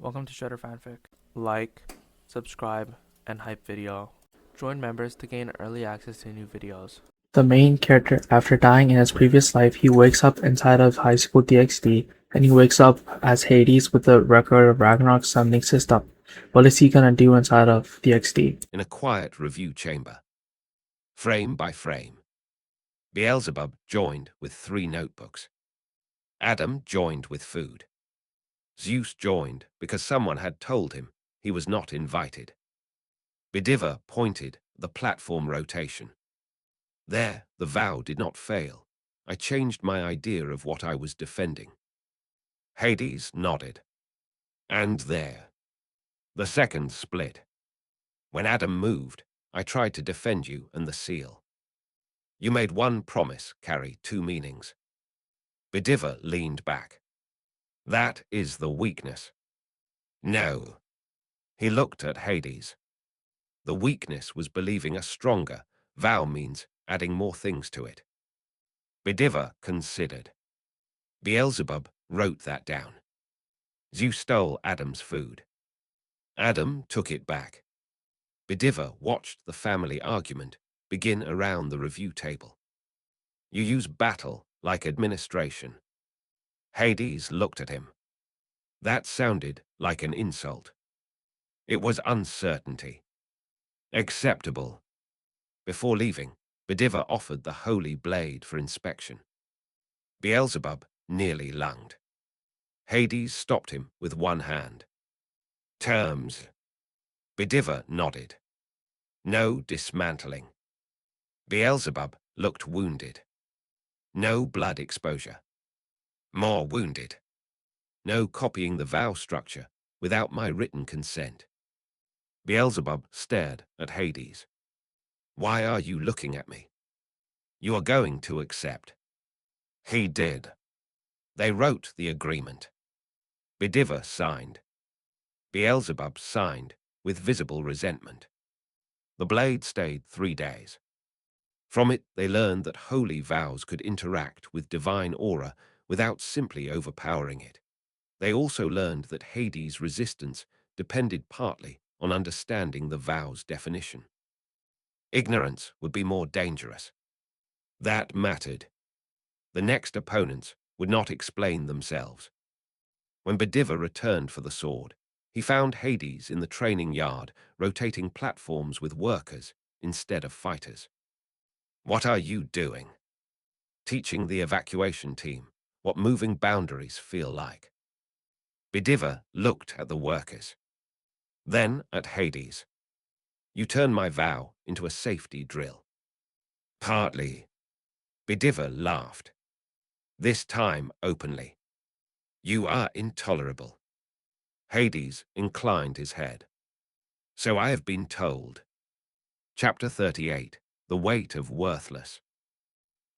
Welcome to Shredder Fanfic. Like, subscribe, and hype video. Join members to gain early access to new videos. The main character, after dying in his previous life, he wakes up inside of high school DxD, and he wakes up as Hades with the record of Ragnarok summoning system. What is he gonna do inside of DxD? In a quiet review chamber, frame by frame, Beelzebub joined with 3 notebooks. Adam joined with food. Zeus joined because someone had told him he was not invited. Bediva pointed the platform rotation. There, the vow did not fail. I changed my idea of what I was defending. Hades nodded. And there, the seconds split. When Adam moved, I tried to defend you and the seal. You made one promise carry 2 meanings. Bediva leaned back. That is the weakness. No. He looked at Hades. The weakness was believing a stronger vow means adding more things to it. Bediva considered. Beelzebub wrote that down. Zeus stole Adam's food. Adam took it back. Bediva watched the family argument begin around the review table. You use battle like administration. Hades looked at him. That sounded like an insult. It was uncertainty. Acceptable. Before leaving, Bediva offered the holy blade for inspection. Beelzebub nearly lunged. Hades stopped him with one hand. Terms. Bediva nodded. No dismantling. Beelzebub looked wounded. No blood exposure. More wounded. No copying the vow structure without my written consent. Beelzebub stared at Hades. Why are you looking at me? You are going to accept. He did. They wrote the agreement. Bediva signed. Beelzebub signed with visible resentment. The blade stayed 3 days. From it, they learned that holy vows could interact with divine aura without simply overpowering it. They also learned that Hades' resistance depended partly on understanding the vow's definition. Ignorance would be more dangerous. That mattered. The next opponents would not explain themselves. When Bediva returned for the sword, he found Hades in the training yard rotating platforms with workers instead of fighters. What are you doing? Teaching the evacuation team what moving boundaries feel like. Bediva looked at the workers. Then at Hades. You turn my vow into a safety drill. Partly. Bediva laughed. This time openly. You are intolerable. Hades inclined his head. So I have been told. Chapter 38. The Weight of Worthless.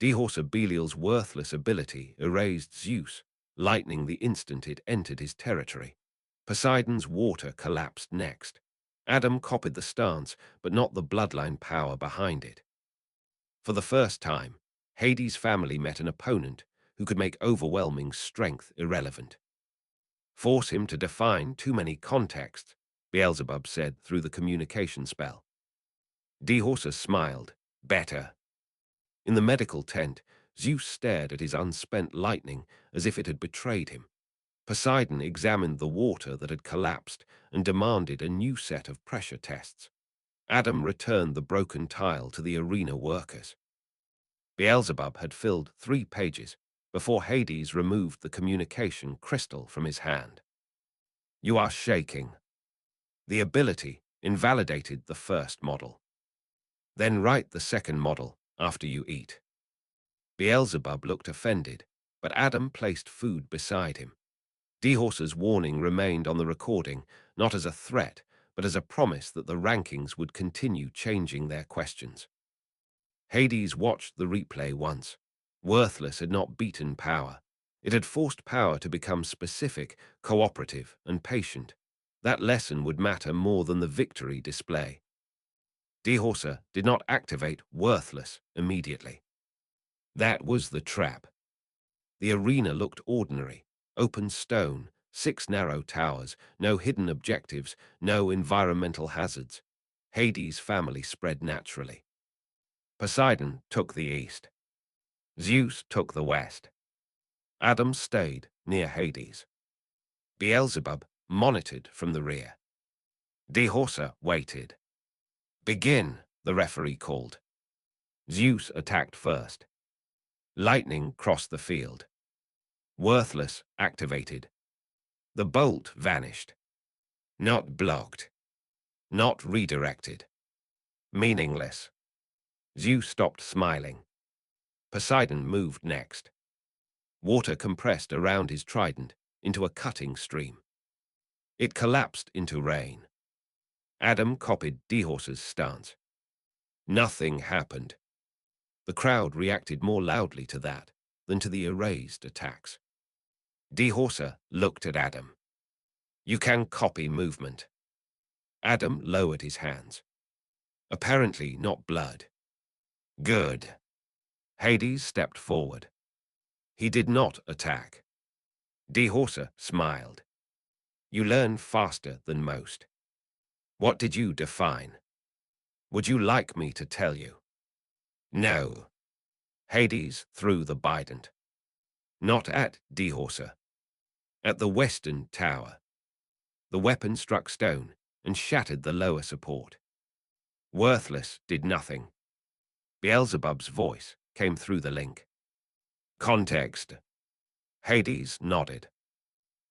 Dehorser Belial's worthless ability erased Zeus, lightning the instant it entered his territory. Poseidon's water collapsed next. Adam copied the stance, but not the bloodline power behind it. For the first time, Hades' family met an opponent who could make overwhelming strength irrelevant. Force him to define too many contexts, Beelzebub said through the communication spell. Dehorser smiled. Better. In the medical tent, Zeus stared at his unspent lightning as if it had betrayed him. Poseidon examined the water that had collapsed and demanded a new set of pressure tests. Adam returned the broken tile to the arena workers. Beelzebub had filled 3 pages before Hades removed the communication crystal from his hand. You are shaking. The ability invalidated the first model. Then write the second model after you eat. Beelzebub looked offended, but Adam placed food beside him. Dehorser's warning remained on the recording, not as a threat, but as a promise that the rankings would continue changing their questions. Hades watched the replay once. Worthless had not beaten power. It had forced power to become specific, cooperative, and patient. That lesson would matter more than the victory display. Dehorser did not activate Worthless immediately. That was the trap. The arena looked ordinary, open stone, 6 narrow towers, no hidden objectives, no environmental hazards. Hades' family spread naturally. Poseidon took the east. Zeus took the west. Adam stayed near Hades. Beelzebub monitored from the rear. Dehorsa waited. "Begin," the referee called. Zeus attacked first. Lightning crossed the field. Worthless activated. The bolt vanished. Not blocked. Not redirected. Meaningless. Zeus stopped smiling. Poseidon moved next. Water compressed around his trident into a cutting stream. It collapsed into rain. Adam copied Dehorsa's stance. Nothing happened. The crowd reacted more loudly to that than to the erased attacks. Dehorsa looked at Adam. "You can copy movement." Adam lowered his hands. Apparently not blood. "Good." Hades stepped forward. He did not attack. Dehorsa smiled. "You learn faster than most. What did you define? Would you like me to tell you?" "No." Hades threw the bident. Not at Dehorsa. At the western tower. The weapon struck stone and shattered the lower support. Worthless did nothing. Beelzebub's voice came through the link. "Context." Hades nodded.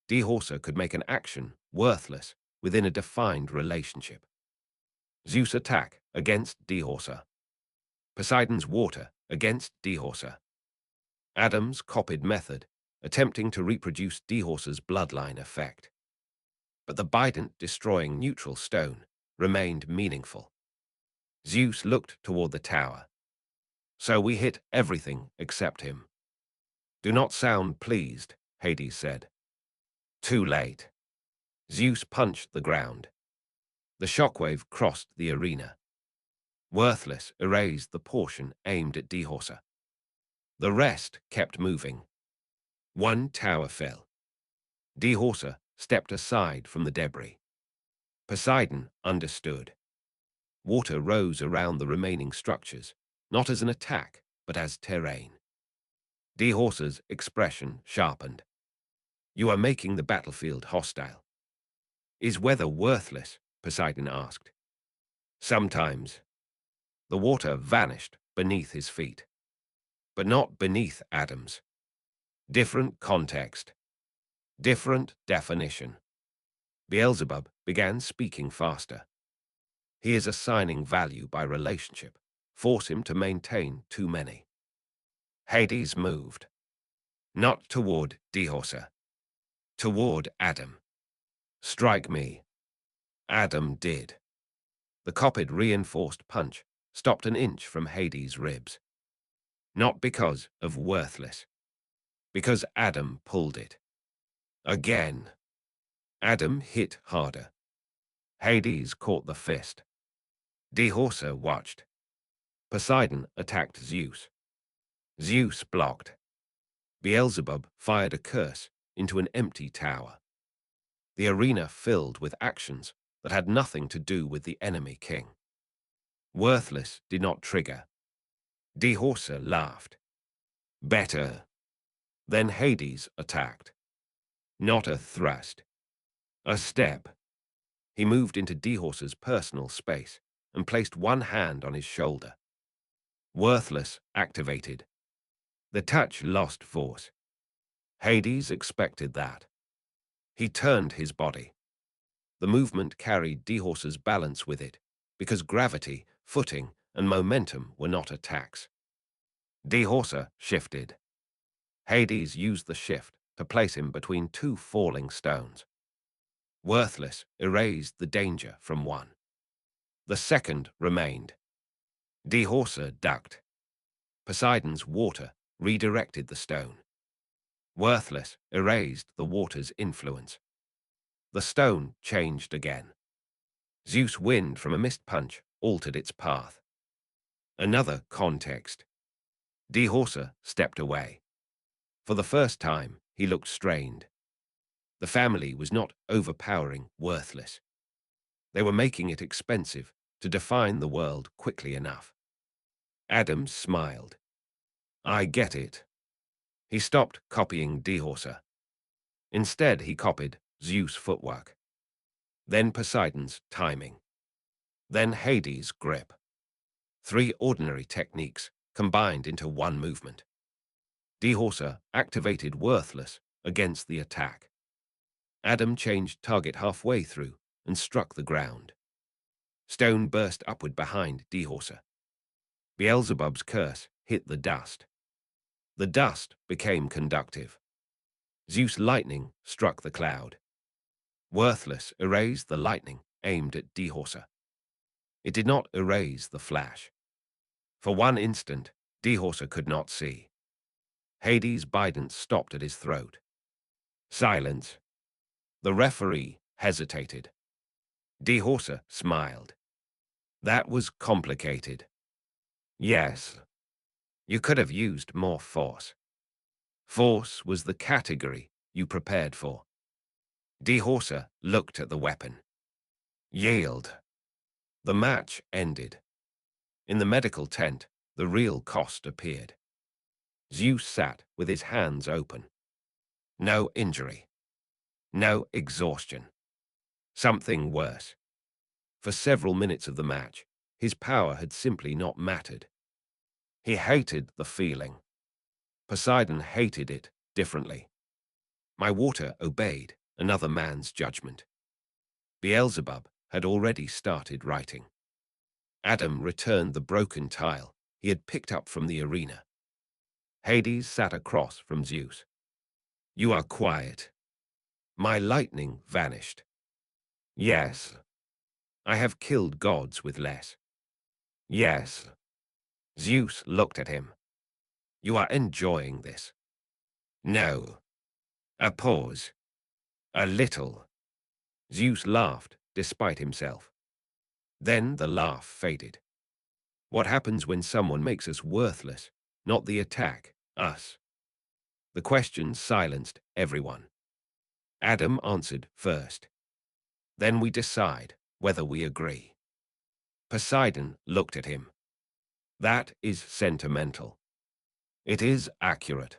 Dehorsa could make an action worthless within a defined relationship. Zeus' attack against Dehorsa. Poseidon's water against Dehorsa. Adam's copied method, attempting to reproduce Dehorsa's bloodline effect. But the bident destroying neutral stone remained meaningful. Zeus looked toward the tower. "So we hit everything except him." "Do not sound pleased," Hades said. "Too late." Zeus punched the ground. The shockwave crossed the arena. Worthless erased the portion aimed at Dehorsa. The rest kept moving. One tower fell. Dehorsa stepped aside from the debris. Poseidon understood. Water rose around the remaining structures, not as an attack, but as terrain. Dehorsa's expression sharpened. "You are making the battlefield hostile." "Is weather worthless?" Poseidon asked. "Sometimes." The water vanished beneath his feet. But not beneath Adam's. Different context. Different definition. Beelzebub began speaking faster. "He is assigning value by relationship. Force him to maintain too many." Hades moved. Not toward Dehorsa. Toward Adam. "Strike me." Adam did. The copied reinforced punch stopped an inch from Hades' ribs. Not because of worthless. Because Adam pulled it. Again. Adam hit harder. Hades caught the fist. Dehorsa watched. Poseidon attacked Zeus. Zeus blocked. Beelzebub fired a curse into an empty tower. The arena filled with actions that had nothing to do with the enemy king. Worthless did not trigger. Dehorsa laughed. "Better." Then Hades attacked. Not a thrust. A step. He moved into Dehorsa's personal space and placed one hand on his shoulder. Worthless activated. The touch lost force. Hades expected that. He turned his body. The movement carried Dehorsa's balance with it, because gravity, footing, and momentum were not attacks. Dehorsa shifted. Hades used the shift to place him between two falling stones. Worthless erased the danger from one. The second remained. Dehorsa ducked. Poseidon's water redirected the stone. Worthless erased the water's influence. The stone changed again. Zeus' wind from a missed punch altered its path. Another context. Dehorsa stepped away. For the first time, he looked strained. The family was not overpowering worthless. They were making it expensive to define the world quickly enough. Adam smiled. I get it. He stopped copying DxD. Instead, he copied Zeus' footwork, then Poseidon's timing, then Hades' grip. 3 ordinary techniques combined into one movement. DxD activated Worthless against the attack. Adam changed target halfway through and struck the ground. Stone burst upward behind DxD. Beelzebub's curse hit the dust. The dust became conductive. Zeus' lightning struck the cloud. Worthless erased the lightning aimed at DxD. It did not erase the flash. For one instant, DxD could not see. Hades' bidence stopped at his throat. Silence. The referee hesitated. DxD smiled. That was complicated. Yes. You could have used more force. Force was the category you prepared for. DxD looked at the weapon. Yield. The match ended. In the medical tent, the real cost appeared. Zeus sat with his hands open. No injury. No exhaustion. Something worse. For several minutes of the match, his power had simply not mattered. He hated the feeling. Poseidon hated it differently. My water obeyed another man's judgment. Beelzebub had already started writing. Adam returned the broken tile he had picked up from the arena. Hades sat across from Zeus. You are quiet. My lightning vanished. Yes. I have killed gods with less. Yes. Zeus looked at him. You are enjoying this. No. A pause. A little. Zeus laughed despite himself. Then the laugh faded. What happens when someone makes us worthless? Not the attack, us. The question silenced everyone. Adam answered first. Then we decide whether we agree. Poseidon looked at him. That is sentimental. It is accurate.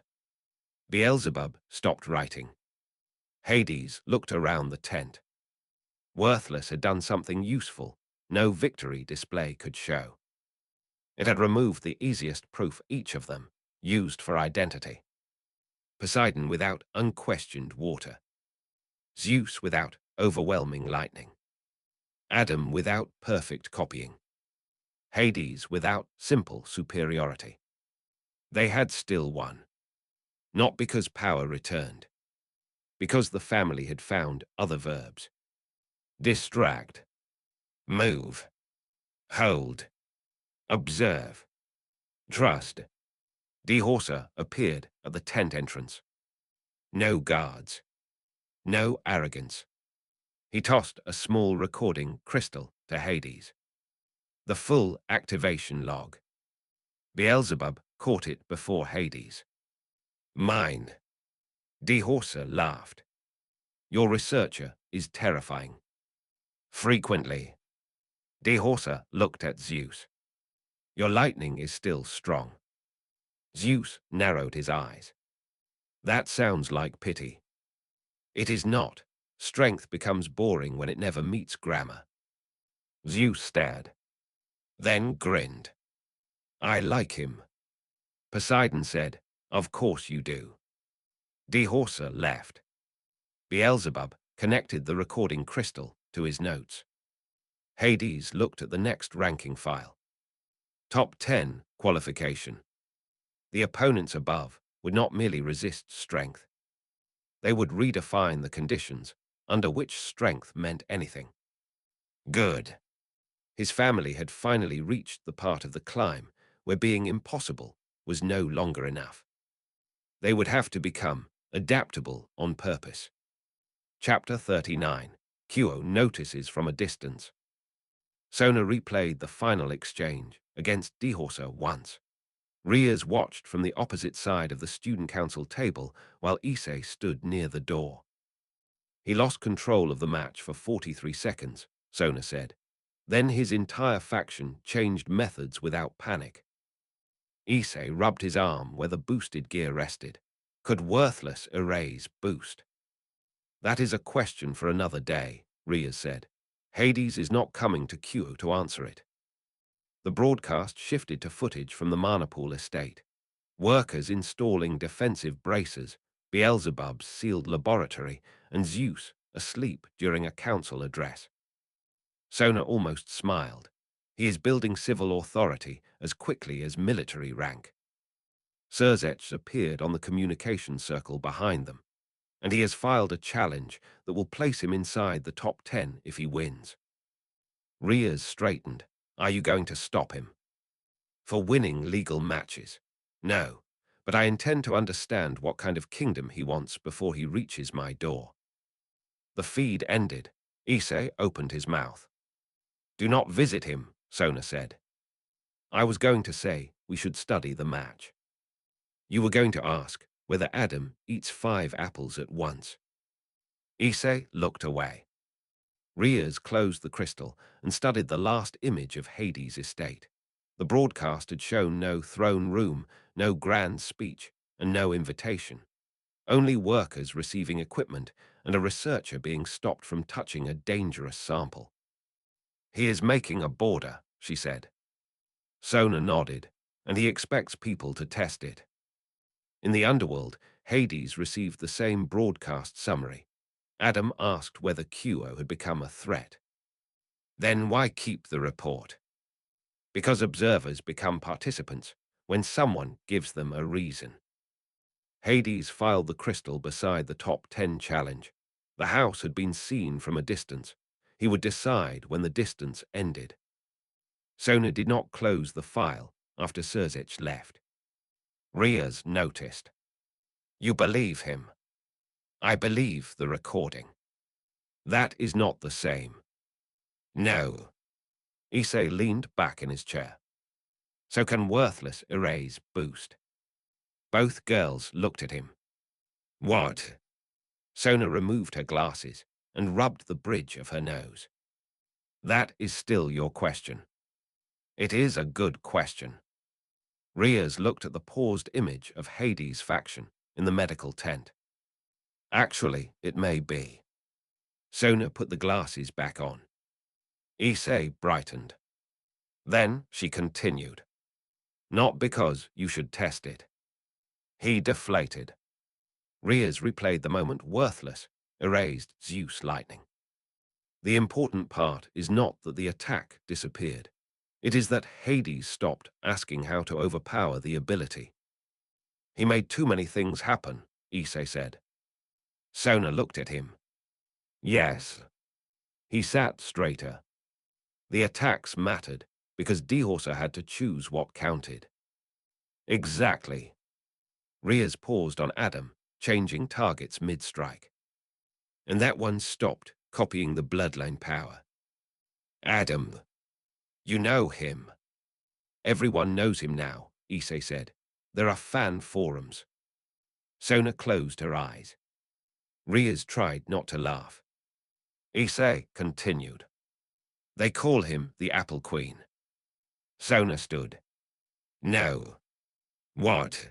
Beelzebub stopped writing. Hades looked around the tent. Worthless had done something useful no victory display could show. It had removed the easiest proof each of them used for identity. Poseidon without unquestioned water. Zeus without overwhelming lightning. Adam without perfect copying. Hades without simple superiority. They had still won. Not because power returned. Because the family had found other verbs. Distract. Move. Hold. Observe. Trust. DxD appeared at the tent entrance. No guards. No arrogance. He tossed a small recording crystal to Hades. The full activation log. Beelzebub caught it before Hades. Mine. DxD laughed. Your researcher is terrifying. Frequently. DxD looked at Zeus. Your lightning is still strong. Zeus narrowed his eyes. That sounds like pity. It is not. Strength becomes boring when it never meets grammar. Zeus stared. Then grinned. I like him. Poseidon said, Of course you do. DxD left. Beelzebub connected the recording crystal to his notes. Hades looked at the next ranking file. Top 10 qualification. The opponents above would not merely resist strength. They would redefine the conditions under which strength meant anything. Good. His family had finally reached the part of the climb where being impossible was no longer enough. They would have to become adaptable on purpose. Chapter 39. Kuo notices from a distance. Sona replayed the final exchange against DxD once. Rias watched from the opposite side of the student council table while Issei stood near the door. He lost control of the match for 43 seconds, Sona said. Then his entire faction changed methods without panic. Issei rubbed his arm where the boosted gear rested. Could worthless erase boost? That is a question for another day, Riaz said. Hades is not coming to Kyo to answer it. The broadcast shifted to footage from the Manapool estate. Workers installing defensive braces, Beelzebub's sealed laboratory, and Zeus asleep during a council address. Sona almost smiled. He is building civil authority as quickly as military rank. Surzech appeared on the communication circle behind them, and he has filed a challenge that will place him inside the top 10 if he wins. Riaz straightened. Are you going to stop him? For winning legal matches? No, but I intend to understand what kind of kingdom he wants before he reaches my door. The feed ended. Issei opened his mouth. Do not visit him, Sona said. I was going to say we should study the match. You were going to ask whether Adam eats 5 apples at once. Issei looked away. Riaz closed the crystal and studied the last image of Hades' estate. The broadcast had shown no throne room, no grand speech, and no invitation. Only workers receiving equipment and a researcher being stopped from touching a dangerous sample. He is making a border, she said. Sona nodded, and he expects people to test it. In the underworld, Hades received the same broadcast summary. Adam asked whether Kyo had become a threat. Then why keep the report? Because observers become participants when someone gives them a reason. Hades filed the crystal beside the top 10 challenge. The house had been seen from a distance. He would decide when the distance ended. Sona did not close the file after Surzech left. Riaz noticed. You believe him. I believe the recording. That is not the same. No. Issei leaned back in his chair. So can worthless erase boost? Both girls looked at him. What? Sona removed her glasses and rubbed the bridge of her nose. That is still your question. It is a good question. Riaz looked at the paused image of Hades' faction in the medical tent. Actually, it may be. Sona put the glasses back on. Issei brightened. Then she continued. Not because you should test it. He deflated. Riaz replayed the moment worthless, erased Zeus lightning. The important part is not that the attack disappeared. It is that Hades stopped asking how to overpower the ability. He made too many things happen, Issei said. Sona looked at him. Yes. He sat straighter. The attacks mattered because Dehorser had to choose what counted. Exactly. Riaz paused on Adam, changing targets mid-strike. And that one stopped, copying the bloodline power. Adam. You know him. Everyone knows him now, Issei said. There are fan forums. Sona closed her eyes. Riaz tried not to laugh. Issei continued. They call him the Apple Queen. Sona stood. No. What?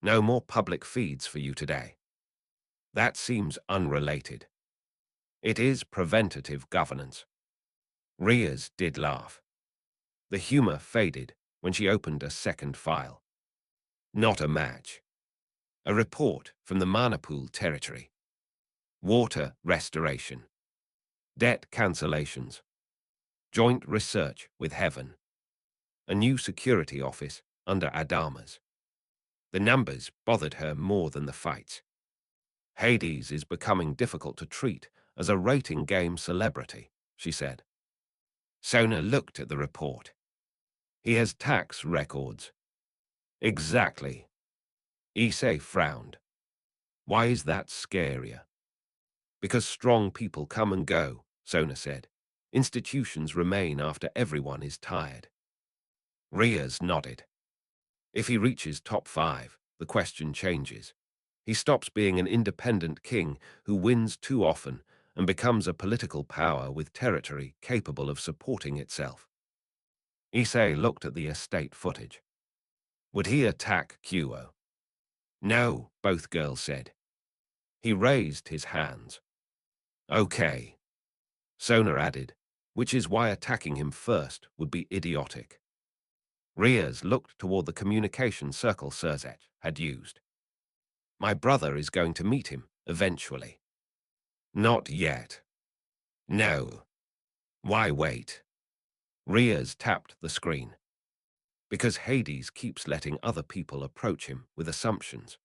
No more public feeds for you today. That seems unrelated. It is preventative governance. Riaz did laugh. The humor faded when she opened a second file. Not a match. A report from the Manapool territory. Water restoration. Debt cancellations. Joint research with Heaven. A new security office under Adama's. The numbers bothered her more than the fights. Hades is becoming difficult to treat as a rating game celebrity, she said. Sona looked at the report. He has tax records. Exactly. Issei frowned. Why is that scarier? Because strong people come and go, Sona said. Institutions remain after everyone is tired. Riaz nodded. If he reaches top 5, the question changes. He stops being an independent king who wins too often and becomes a political power with territory capable of supporting itself. Issei looked at the estate footage. Would he attack Kuo? No, both girls said. He raised his hands. Okay. Sona added, which is why attacking him first would be idiotic. Riaz looked toward the communication circle Surzet had used. My brother is going to meet him, eventually. Not yet. No. Why wait? Riaz tapped the screen. Because Hades keeps letting other people approach him with assumptions.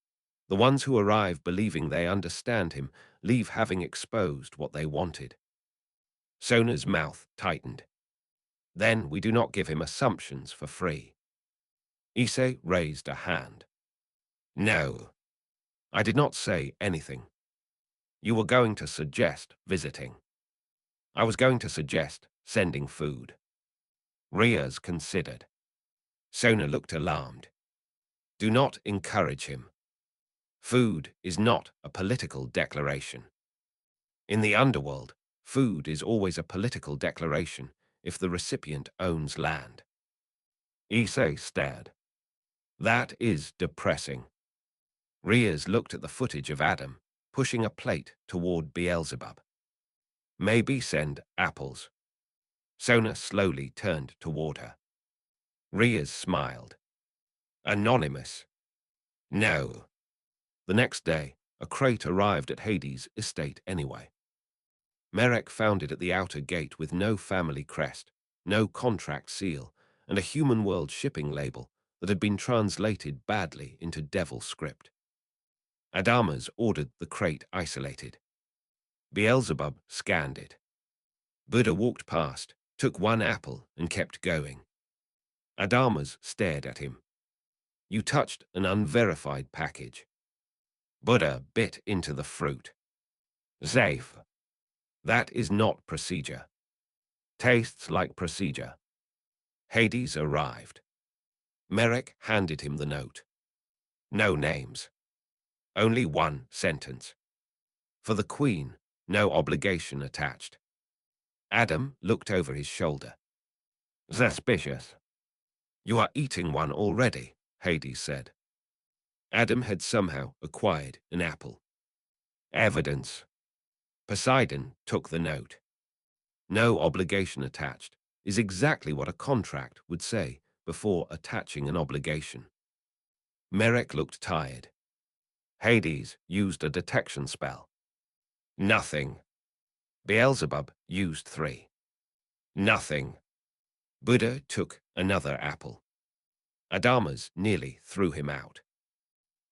The ones who arrive believing they understand him leave having exposed what they wanted. Sona's mouth tightened. Then we do not give him assumptions for free. Issei raised a hand. No. I did not say anything. You were going to suggest visiting. I was going to suggest sending food. Riaz considered. Sona looked alarmed. Do not encourage him. Food is not a political declaration. In the underworld, food is always a political declaration if the recipient owns land. Issei stared. That is depressing. Riaz looked at the footage of Adam pushing a plate toward Beelzebub. Maybe send apples. Sona slowly turned toward her. Riaz smiled. Anonymous. No. The next day, a crate arrived at Hades' estate anyway. Merek found it at the outer gate with no family crest, no contract seal, and a human world shipping label that had been translated badly into devil script. Adamas ordered the crate isolated. Beelzebub scanned it. Buddha walked past, took one apple, and kept going. Adamas stared at him. You touched an unverified package. Buddha bit into the fruit. Safe. That is not procedure. Tastes like procedure. Hades arrived. Merek handed him the note. No names. Only one sentence. For the Queen, no obligation attached. Adam looked over his shoulder. Suspicious. You are eating one already, Hades said. Adam had somehow acquired an apple. Evidence. Poseidon took the note. No obligation attached is exactly what a contract would say before attaching an obligation. Merek looked tired. Hades used a detection spell. Nothing. Beelzebub used 3. Nothing. Buddha took another apple. Adamas nearly threw him out.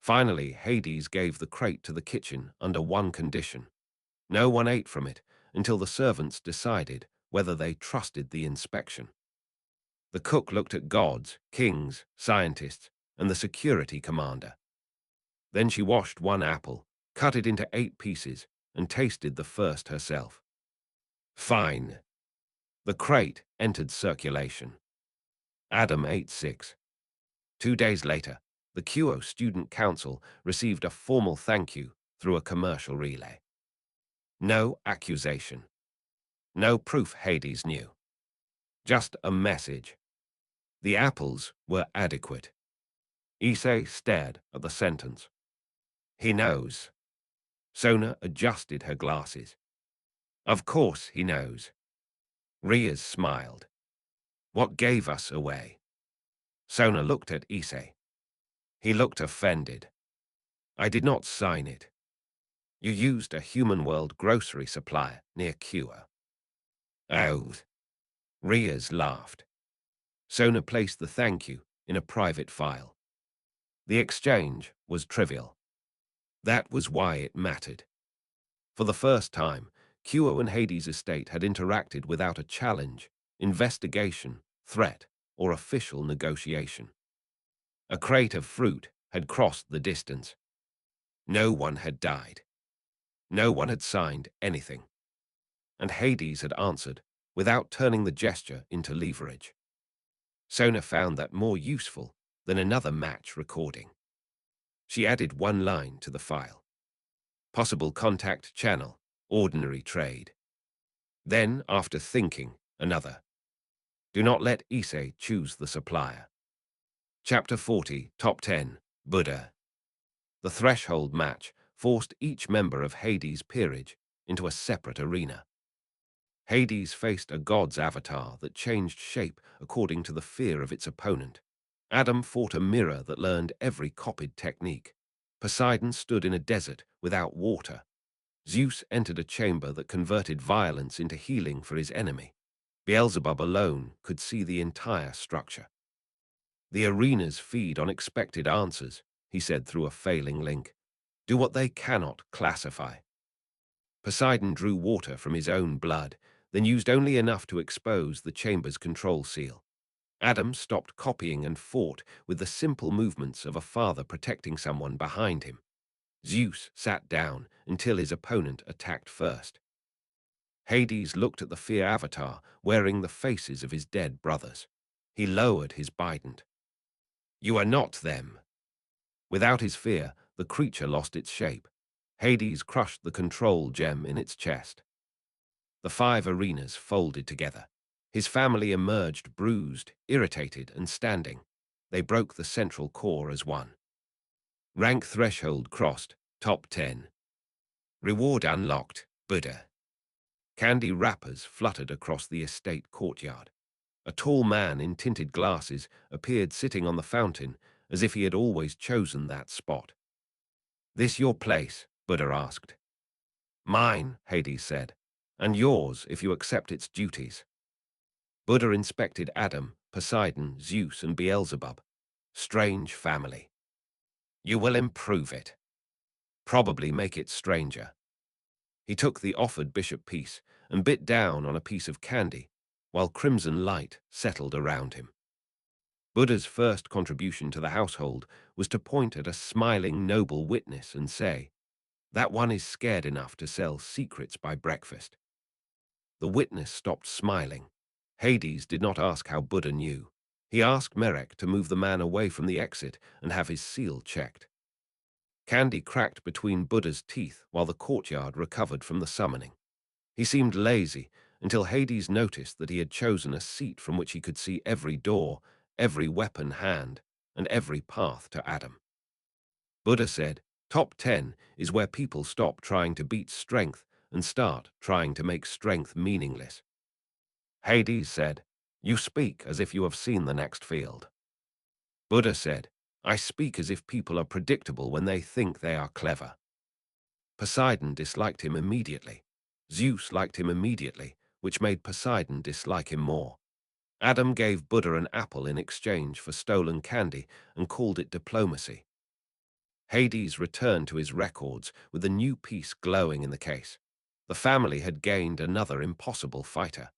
Finally, Hades gave the crate to the kitchen under one condition. No one ate from it until the servants decided whether they trusted the inspection. The cook looked at gods, kings, scientists, and the security commander. Then she washed one apple, cut it into 8 pieces, and tasted the first herself. Fine. The crate entered circulation. Adam ate 6. 2 days later, the QO Student Council received a formal thank you through a commercial relay. No accusation. No proof Hades knew. Just a message. The apples were adequate. Issei stared at the sentence. He knows. Sona adjusted her glasses. Of course he knows. Riaz smiled. What gave us away? Sona looked at Issei. He looked offended. I did not sign it. You used a human world grocery supplier near Kua. Oh. Riaz laughed. Sona placed the thank you in a private file. The exchange was trivial. That was why it mattered. For the first time, Kua and Hades' estate had interacted without a challenge, investigation, threat, or official negotiation. A crate of fruit had crossed the distance. No one had died. No one had signed anything. And Hades had answered without turning the gesture into leverage. Sona found that more useful than another match recording. She added one line to the file. Possible contact channel, ordinary trade. Then, after thinking, another. Do not let Issei choose the supplier. Chapter 40, Top 10, Buddha. The threshold match forced each member of Hades' peerage into a separate arena. Hades faced a god's avatar that changed shape according to the fear of its opponent. Adam fought a mirror that learned every copied technique. Poseidon stood in a desert without water. Zeus entered a chamber that converted violence into healing for his enemy. Beelzebub alone could see the entire structure. The arenas feed on expected answers, he said through a failing link. Do what they cannot classify. Poseidon drew water from his own blood, then used only enough to expose the chamber's control seal. Adam stopped copying and fought with the simple movements of a father protecting someone behind him. Zeus sat down until his opponent attacked first. Hades looked at the fear avatar wearing the faces of his dead brothers. He lowered his bident. You are not them. Without his fear, the creature lost its shape. Hades crushed the control gem in its chest. The 5 arenas folded together. His family emerged bruised, irritated, and standing. They broke the central core as one. Rank threshold crossed, top 10. Reward unlocked, Buddha. Candy wrappers fluttered across the estate courtyard. A tall man in tinted glasses appeared sitting on the fountain as if he had always chosen that spot. This your place? Buddha asked. Mine, Hades said, and yours if you accept its duties. Buddha inspected Adam, Poseidon, Zeus, and Beelzebub. Strange family. You will improve it. Probably make it stranger. He took the offered bishop piece and bit down on a piece of candy, while crimson light settled around him. Buddha's first contribution to the household was to point at a smiling noble witness and say, that one is scared enough to sell secrets by breakfast. The witness stopped smiling. Hades did not ask how Buddha knew. He asked Merek to move the man away from the exit and have his seal checked. Candy cracked between Buddha's teeth while the courtyard recovered from the summoning. He seemed lazy until Hades noticed that he had chosen a seat from which he could see every door, every weapon hand, and every path to Adam. Buddha said, Top 10 is where people stop trying to beat strength and start trying to make strength meaningless. Hades said, You speak as if you have seen the next field. Buddha said, I speak as if people are predictable when they think they are clever. Poseidon disliked him immediately. Zeus liked him immediately, which made Poseidon dislike him more. Adam gave Buddha an apple in exchange for stolen candy and called it diplomacy. Hades returned to his records with a new piece glowing in the case. The family had gained another impossible fighter.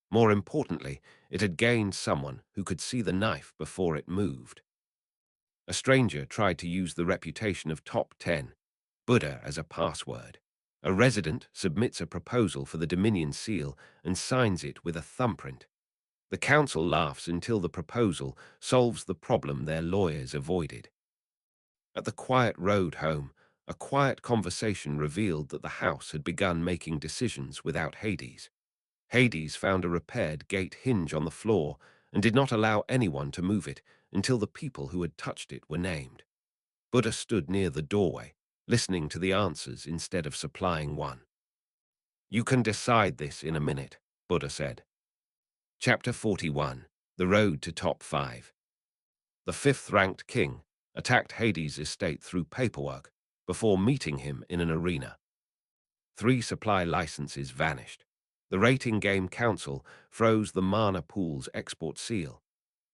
More importantly, it had gained someone who could see the knife before it moved. A stranger tried to use the reputation of top 10, Buddha, as a password. A resident submits a proposal for the Dominion seal and signs it with a thumbprint. The council laughs until the proposal solves the problem their lawyers avoided. At the quiet road home, a quiet conversation revealed that the house had begun making decisions without Hades. Hades found a repaired gate hinge on the floor and did not allow anyone to move it until the people who had touched it were named. Buddha stood near the doorway, listening to the answers instead of supplying one. You can decide this in a minute, Buddha said. Chapter 41, The Road to Top 5. The 5th-ranked king attacked Hades' estate through paperwork before meeting him in an arena. 3 supply licenses vanished. The Rating Game Council froze the Mana Pool's export seal.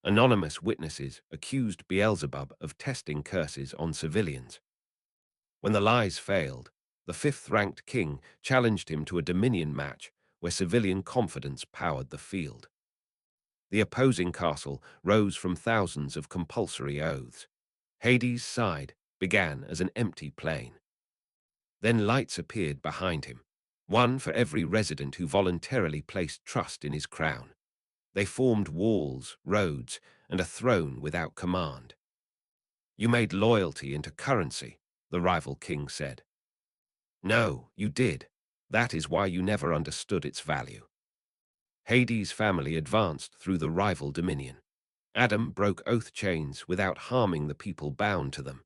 Anonymous witnesses accused Beelzebub of testing curses on civilians. When the lies failed, the 5th-ranked king challenged him to a Dominion match where civilian confidence powered the field. The opposing castle rose from thousands of compulsory oaths. Hades' side began as an empty plain. Then lights appeared behind him, one for every resident who voluntarily placed trust in his crown. They formed walls, roads, and a throne without command. You made loyalty into currency, the rival king said. No, you did. That is why you never understood its value. Hades' family advanced through the rival dominion. Adam broke oath chains without harming the people bound to them.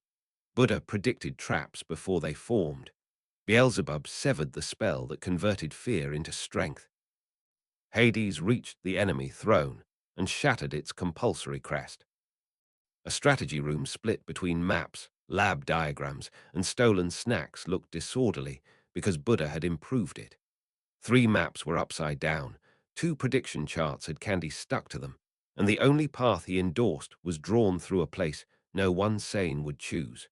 Buddha predicted traps before they formed. Beelzebub severed the spell that converted fear into strength. Hades reached the enemy throne and shattered its compulsory crest. A strategy room split between maps, lab diagrams, and stolen snacks looked disorderly because Buddha had improved it. 3 maps were upside down, 2 prediction charts had candy stuck to them, and the only path he endorsed was drawn through a place no one sane would choose.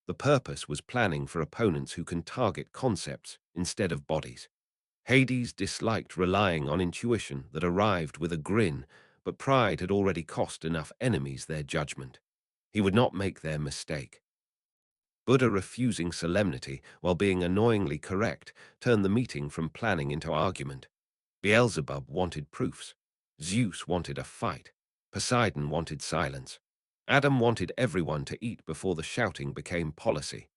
The purpose was planning for opponents who can target concepts instead of bodies. Hades disliked relying on intuition that arrived with a grin, but pride had already cost enough enemies their judgment. He would not make their mistake. Buddha refusing solemnity while being annoyingly correct turned the meeting from planning into argument. Beelzebub wanted proofs. Zeus wanted a fight. Poseidon wanted silence. Adam wanted everyone to eat before the shouting became policy.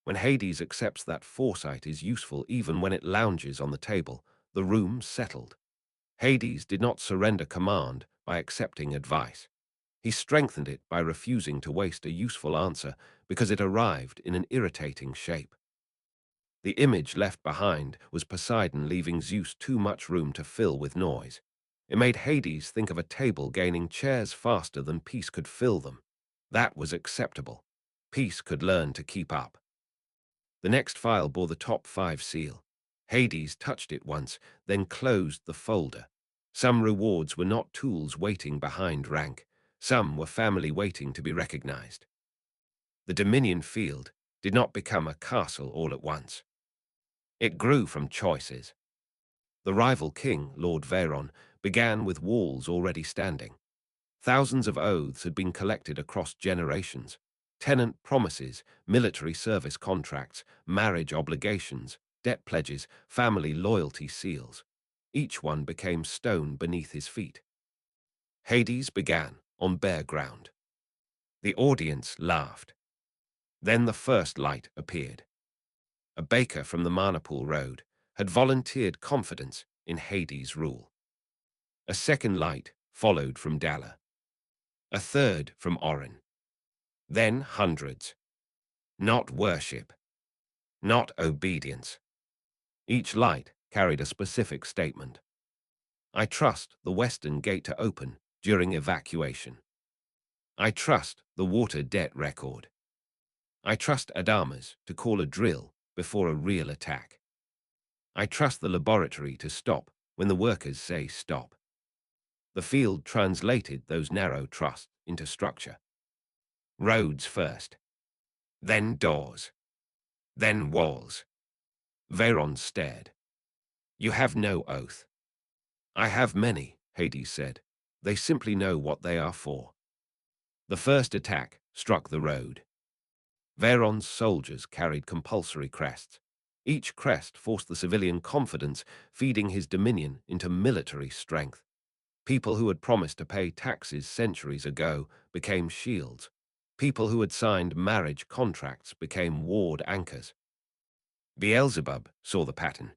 When Hades accepts that foresight is useful even when it lounges on the table, the room settled. Hades did not surrender command by accepting advice. He strengthened it by refusing to waste a useful answer because it arrived in an irritating shape. The image left behind was Poseidon leaving Zeus too much room to fill with noise. It made Hades think of a table gaining chairs faster than peace could fill them. That was acceptable. Peace could learn to keep up. The next file bore the top 5 seal. Hades touched it once, then closed the folder. Some rewards were not tools waiting behind rank. Some were family waiting to be recognized. The Dominion field did not become a castle all at once. It grew from choices. The rival king, Lord Veron, began with walls already standing. Thousands of oaths had been collected across generations. Tenant promises, military service contracts, marriage obligations, debt pledges, family loyalty seals. Each one became stone beneath his feet. Hades began on bare ground. The audience laughed. Then the first light appeared. A baker from the Marnapool Road had volunteered confidence in Hades' rule. A second light followed from Dalla. A third from Orin. Then hundreds. Not worship. Not obedience. Each light carried a specific statement. I trust the western gate to open during evacuation. I trust the water debt record. I trust Adamas to call a drill before a real attack. I trust the laboratory to stop when the workers say stop. The field translated those narrow trusts into structure. Roads first, then doors, then walls. Veron stared. You have no oath. I have many, Hades said. They simply know what they are for. The first attack struck the road. Veron's soldiers carried compulsory crests. Each crest forced the civilian confidence, feeding his dominion into military strength. People who had promised to pay taxes centuries ago became shields. People who had signed marriage contracts became ward anchors. Beelzebub saw the pattern.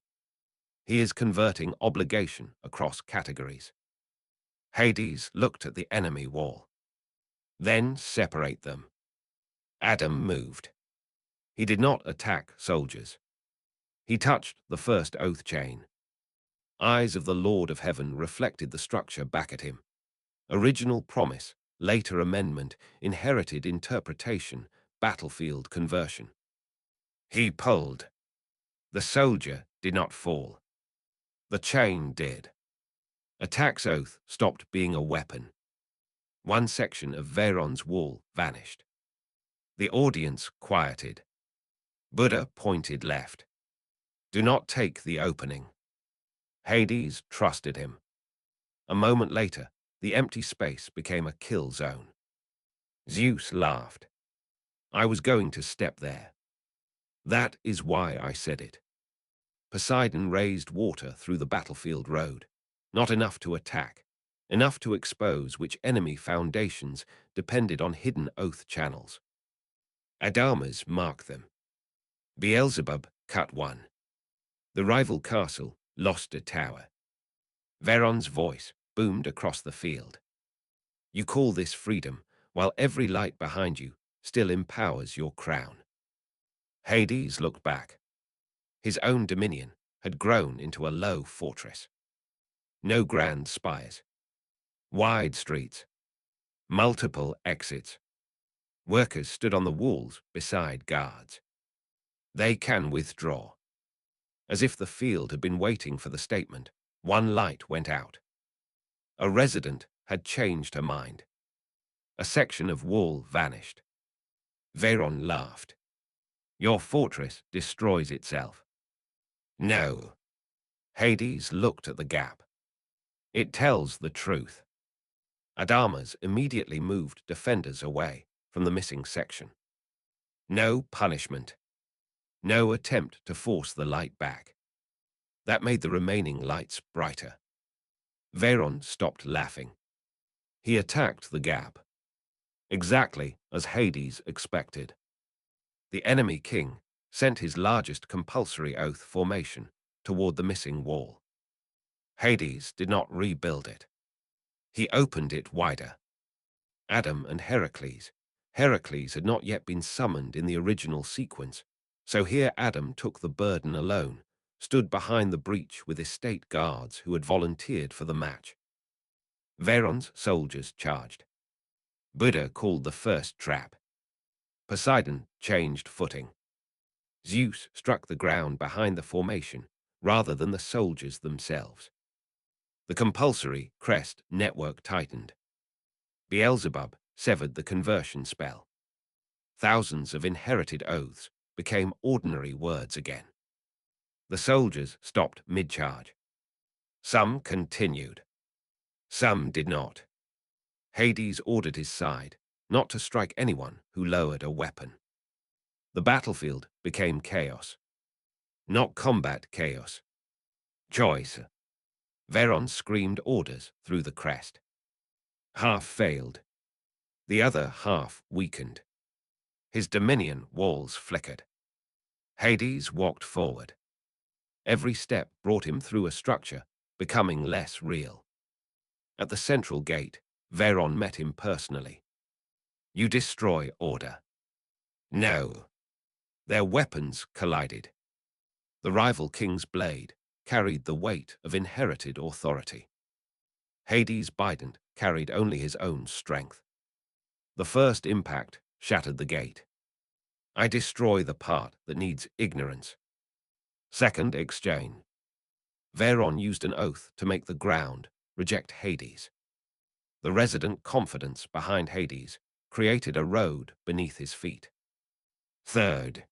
He is converting obligation across categories. Hades looked at the enemy wall. Then separate them. Adam moved. He did not attack soldiers. He touched the first oath chain. Eyes of the Lord of Heaven reflected the structure back at him. Original promise, later amendment, inherited interpretation, battlefield conversion. He pulled. The soldier did not fall. The chain did. Attack's oath stopped being a weapon. One section of Veron's wall vanished. The audience quieted. Buddha pointed left. Do not take the opening. Hades trusted him. A moment later, the empty space became a kill zone. Zeus laughed. I was going to step there. That is why I said it. Poseidon raised water through the battlefield road. Not enough to attack. enough to expose which enemy foundations depended on hidden oath channels. Adamas marked them. Beelzebub cut one. The rival castle lost a tower. Veron's voice boomed across the field. You call this freedom, while every light behind you still empowers your crown. Hades looked back. His own dominion had grown into a low fortress. No grand spires. Wide streets. Multiple exits. Workers stood on the walls beside guards. They can withdraw. As if the field had been waiting for the statement, one light went out. A resident had changed her mind. A section of wall vanished. Veron laughed. Your fortress destroys itself. No. Hades looked at the gap. It tells the truth. Adamas immediately moved defenders away from the missing section. No punishment. No attempt to force the light back. That made the remaining lights brighter. Veron stopped laughing. He attacked the gap. Exactly as Hades expected. The enemy king sent his largest compulsory oath formation toward the missing wall. Hades did not rebuild it. He opened it wider. Adam and Heracles. Heracles had not yet been summoned in the original sequence, so here Adam took the burden alone, stood behind the breach with estate guards who had volunteered for the match. Veron's soldiers charged. Buddha called the first trap. Poseidon changed footing. Zeus struck the ground behind the formation rather than the soldiers themselves. The compulsory crest network tightened. Beelzebub severed the conversion spell. Thousands of inherited oaths became ordinary words again. The soldiers stopped mid-charge. Some continued. Some did not. Hades ordered his side not to strike anyone who lowered a weapon. The battlefield became chaos. Not combat chaos. Choice. Veron screamed orders through the crest. Half failed. The other half weakened. His dominion walls flickered. Hades walked forward. Every step brought him through a structure, becoming less real. At the central gate, Veron met him personally. You destroy order. No. Their weapons collided. The rival king's blade carried the weight of inherited authority. Hades' Bident carried only his own strength. The first impact shattered the gate. I destroy the part that needs ignorance. Second exchange. Veron used an oath to make the ground reject Hades. The resident confidence behind Hades created a road beneath his feet. Third.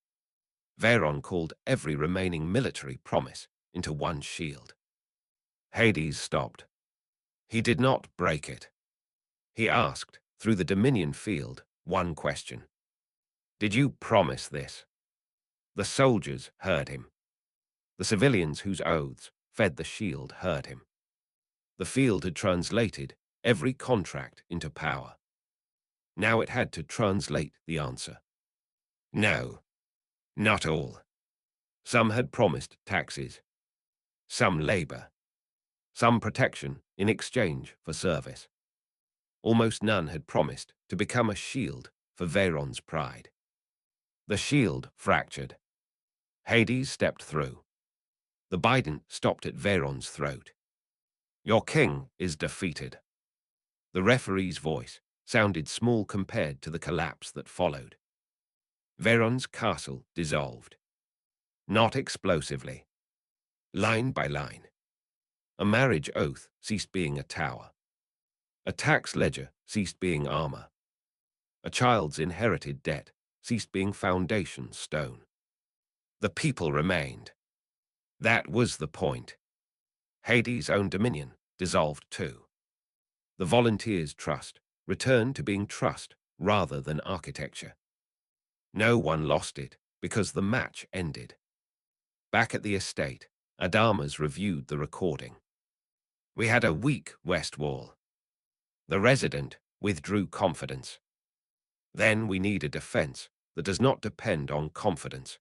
Veron called every remaining military promise into one shield. Hades stopped. He did not break it. He asked, through the Dominion field, one question. Did you promise this? The soldiers heard him. The civilians whose oaths fed the shield heard him. The field had translated every contract into power. Now it had to translate the answer. No, not all. Some had promised taxes, some labor, some protection in exchange for service. Almost none had promised to become a shield for Veron's pride. The shield fractured. Hades stepped through. The Bident stopped at Veron's throat. Your king is defeated. The referee's voice sounded small compared to the collapse that followed. Veron's castle dissolved. Not explosively. Line by line. A marriage oath ceased being a tower. A tax ledger ceased being armor. A child's inherited debt ceased being foundation stone. The people remained. That was the point. Hades' own dominion dissolved too. The volunteers' trust returned to being trust rather than architecture. No one lost it because the match ended. Back at the estate, Adamas reviewed the recording. We had a weak west wall. The resident withdrew confidence. Then we need a defense that does not depend on confidence.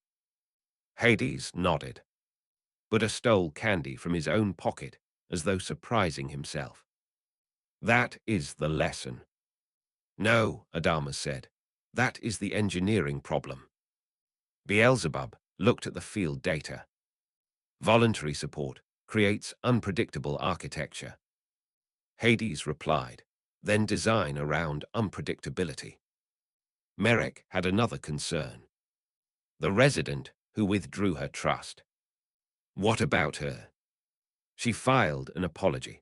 Hades nodded. Buddha stole candy from his own pocket as though surprising himself. That is the lesson. No, Adama said. That is the engineering problem. Beelzebub looked at the field data. Voluntary support creates unpredictable architecture. Hades replied, then design around unpredictability. Merrick had another concern. The resident who withdrew her trust. What about her? She filed an apology.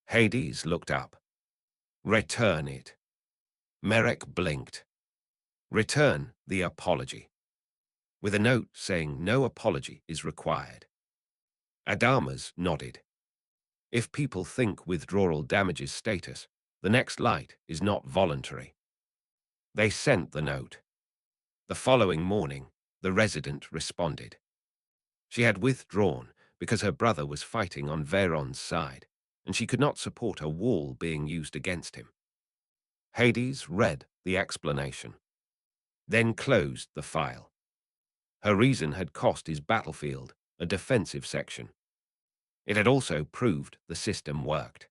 Hades looked up. Return it. Merrick blinked. Return the apology. With a note saying no apology is required. Adamas nodded. If people think withdrawal damages status, the next light is not voluntary. They sent the note. The following morning, the resident responded. She had withdrawn because her brother was fighting on Veyron's side, and she could not support a wall being used against him. Hades read the explanation, then closed the file. Her reason had cost his battlefield a defensive section. It had also proved the system worked.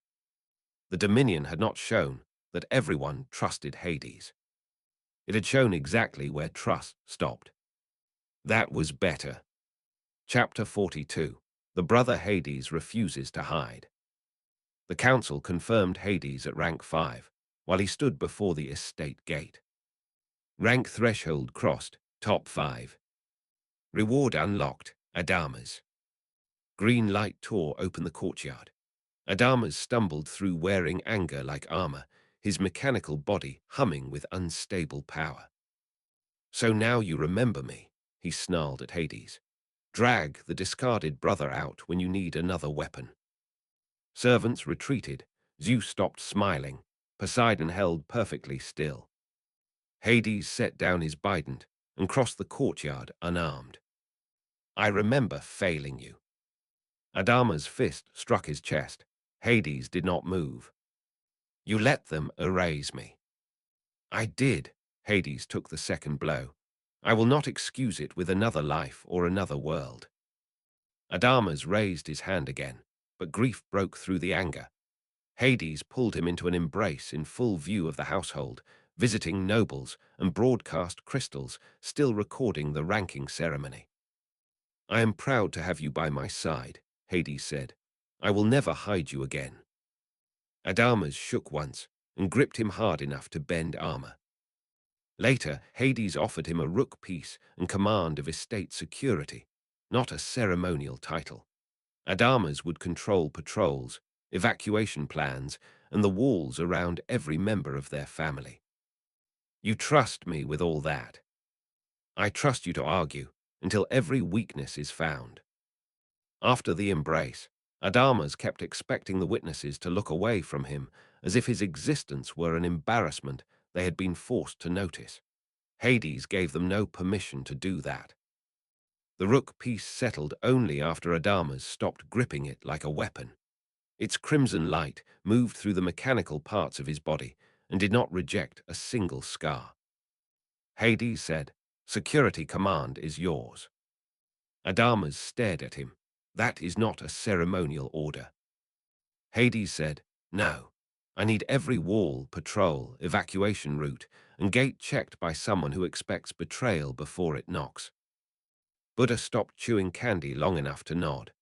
The Dominion had not shown that everyone trusted Hades. It had shown exactly where trust stopped. That was better. Chapter 42. The brother Hades refuses to hide. The council confirmed Hades at rank 5, while he stood before the estate gate. Rank threshold crossed, top 5. Reward unlocked, Adamas. Green light tore open the courtyard. Adamas stumbled through wearing anger like armor, his mechanical body humming with unstable power. So now you remember me, he snarled at Hades. Drag the discarded brother out when you need another weapon. Servants retreated. Zeus stopped smiling. Poseidon held perfectly still. Hades set down his bident and crossed the courtyard unarmed. I remember failing you. Adama's fist struck his chest. Hades did not move. You let them erase me. I did. Hades took the second blow. I will not excuse it with another life or another world. Adamas raised his hand again, but grief broke through the anger. Hades pulled him into an embrace in full view of the household, visiting nobles and broadcast crystals, still recording the ranking ceremony. I am proud to have you by my side, Hades said. I will never hide you again. Adamas shook once and gripped him hard enough to bend armor. Later, Hades offered him a rook piece and command of estate security, not a ceremonial title. Adamas would control patrols, evacuation plans, and the walls around every member of their family. You trust me with all that. I trust you to argue until every weakness is found. After the embrace, Adamas kept expecting the witnesses to look away from him as if his existence were an embarrassment they had been forced to notice. Hades gave them no permission to do that. The rook piece settled only after Adamas stopped gripping it like a weapon. Its crimson light moved through the mechanical parts of his body and did not reject a single scar. Hades said, "Security command is yours." Adamas stared at him. That is not a ceremonial order. Hades said, "No, I need every wall, patrol, evacuation route, and gate checked by someone who expects betrayal before it knocks." Buddha stopped chewing candy long enough to nod.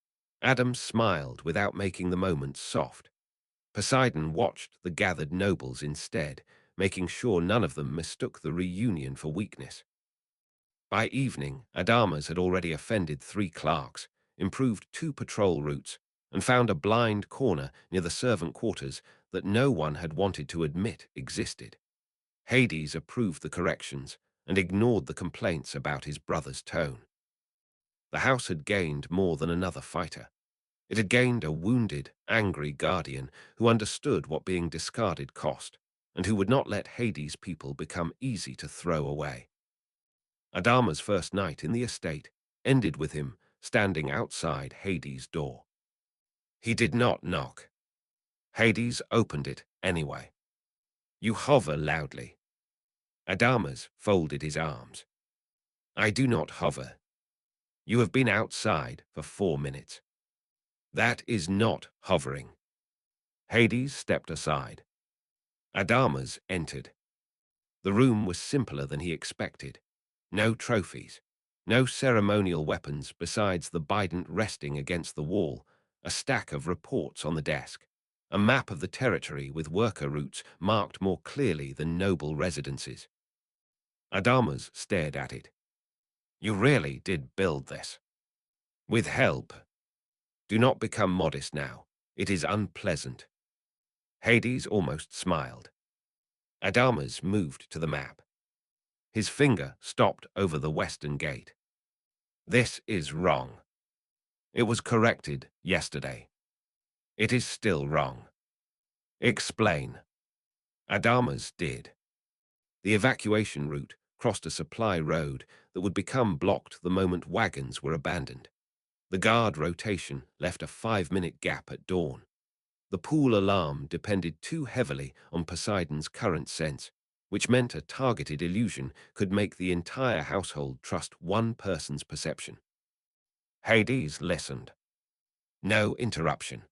Adam smiled without making the moment soft. Poseidon watched the gathered nobles instead, making sure none of them mistook the reunion for weakness. By evening, Adamas had already offended 3 clerks, improved 2 patrol routes, and found a blind corner near the servant quarters that no one had wanted to admit existed. Hades approved the corrections and ignored the complaints about his brother's tone. The house had gained more than another fighter. It had gained a wounded, angry guardian who understood what being discarded cost, and who would not let Hades' people become easy to throw away. Adama's first night in the estate ended with him standing outside Hades' door. He did not knock. Hades opened it anyway. You hover loudly. Adamas folded his arms. I do not hover. You have been outside for 4 minutes. That is not hovering. Hades stepped aside. Adamas entered. The room was simpler than he expected. No trophies, no ceremonial weapons besides the bident resting against the wall, a stack of reports on the desk, a map of the territory with worker routes marked more clearly than noble residences. Adamas stared at it. You really did build this. With help. Do not become modest now. It is unpleasant. Hades almost smiled. Adamas moved to the map. His finger stopped over the western gate. This is wrong. It was corrected yesterday. It is still wrong. Explain. Adamas did. The evacuation route crossed a supply road that would become blocked the moment wagons were abandoned. The guard rotation left a 5-minute gap at dawn. The pool alarm depended too heavily on Poseidon's current sense, which meant a targeted illusion could make the entire household trust one person's perception. Hades listened. No interruption.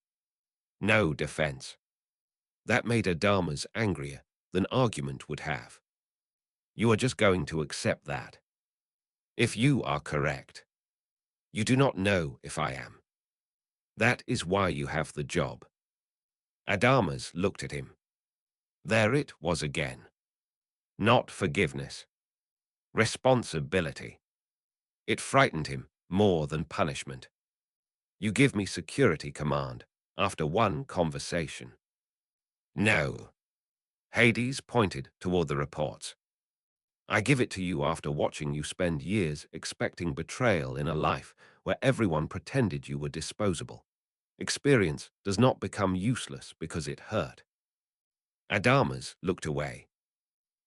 No defense. That made Adamas angrier than argument would have. You are just going to accept that. If you are correct. You do not know if I am. That is why you have the job. Adamas looked at him. There it was again. Not forgiveness. Responsibility. It frightened him more than punishment. You give me security command after one conversation. No. Hades pointed toward the reports. I give it to you after watching you spend years expecting betrayal in a life where everyone pretended you were disposable. Experience does not become useless because it hurt. Adamas looked away.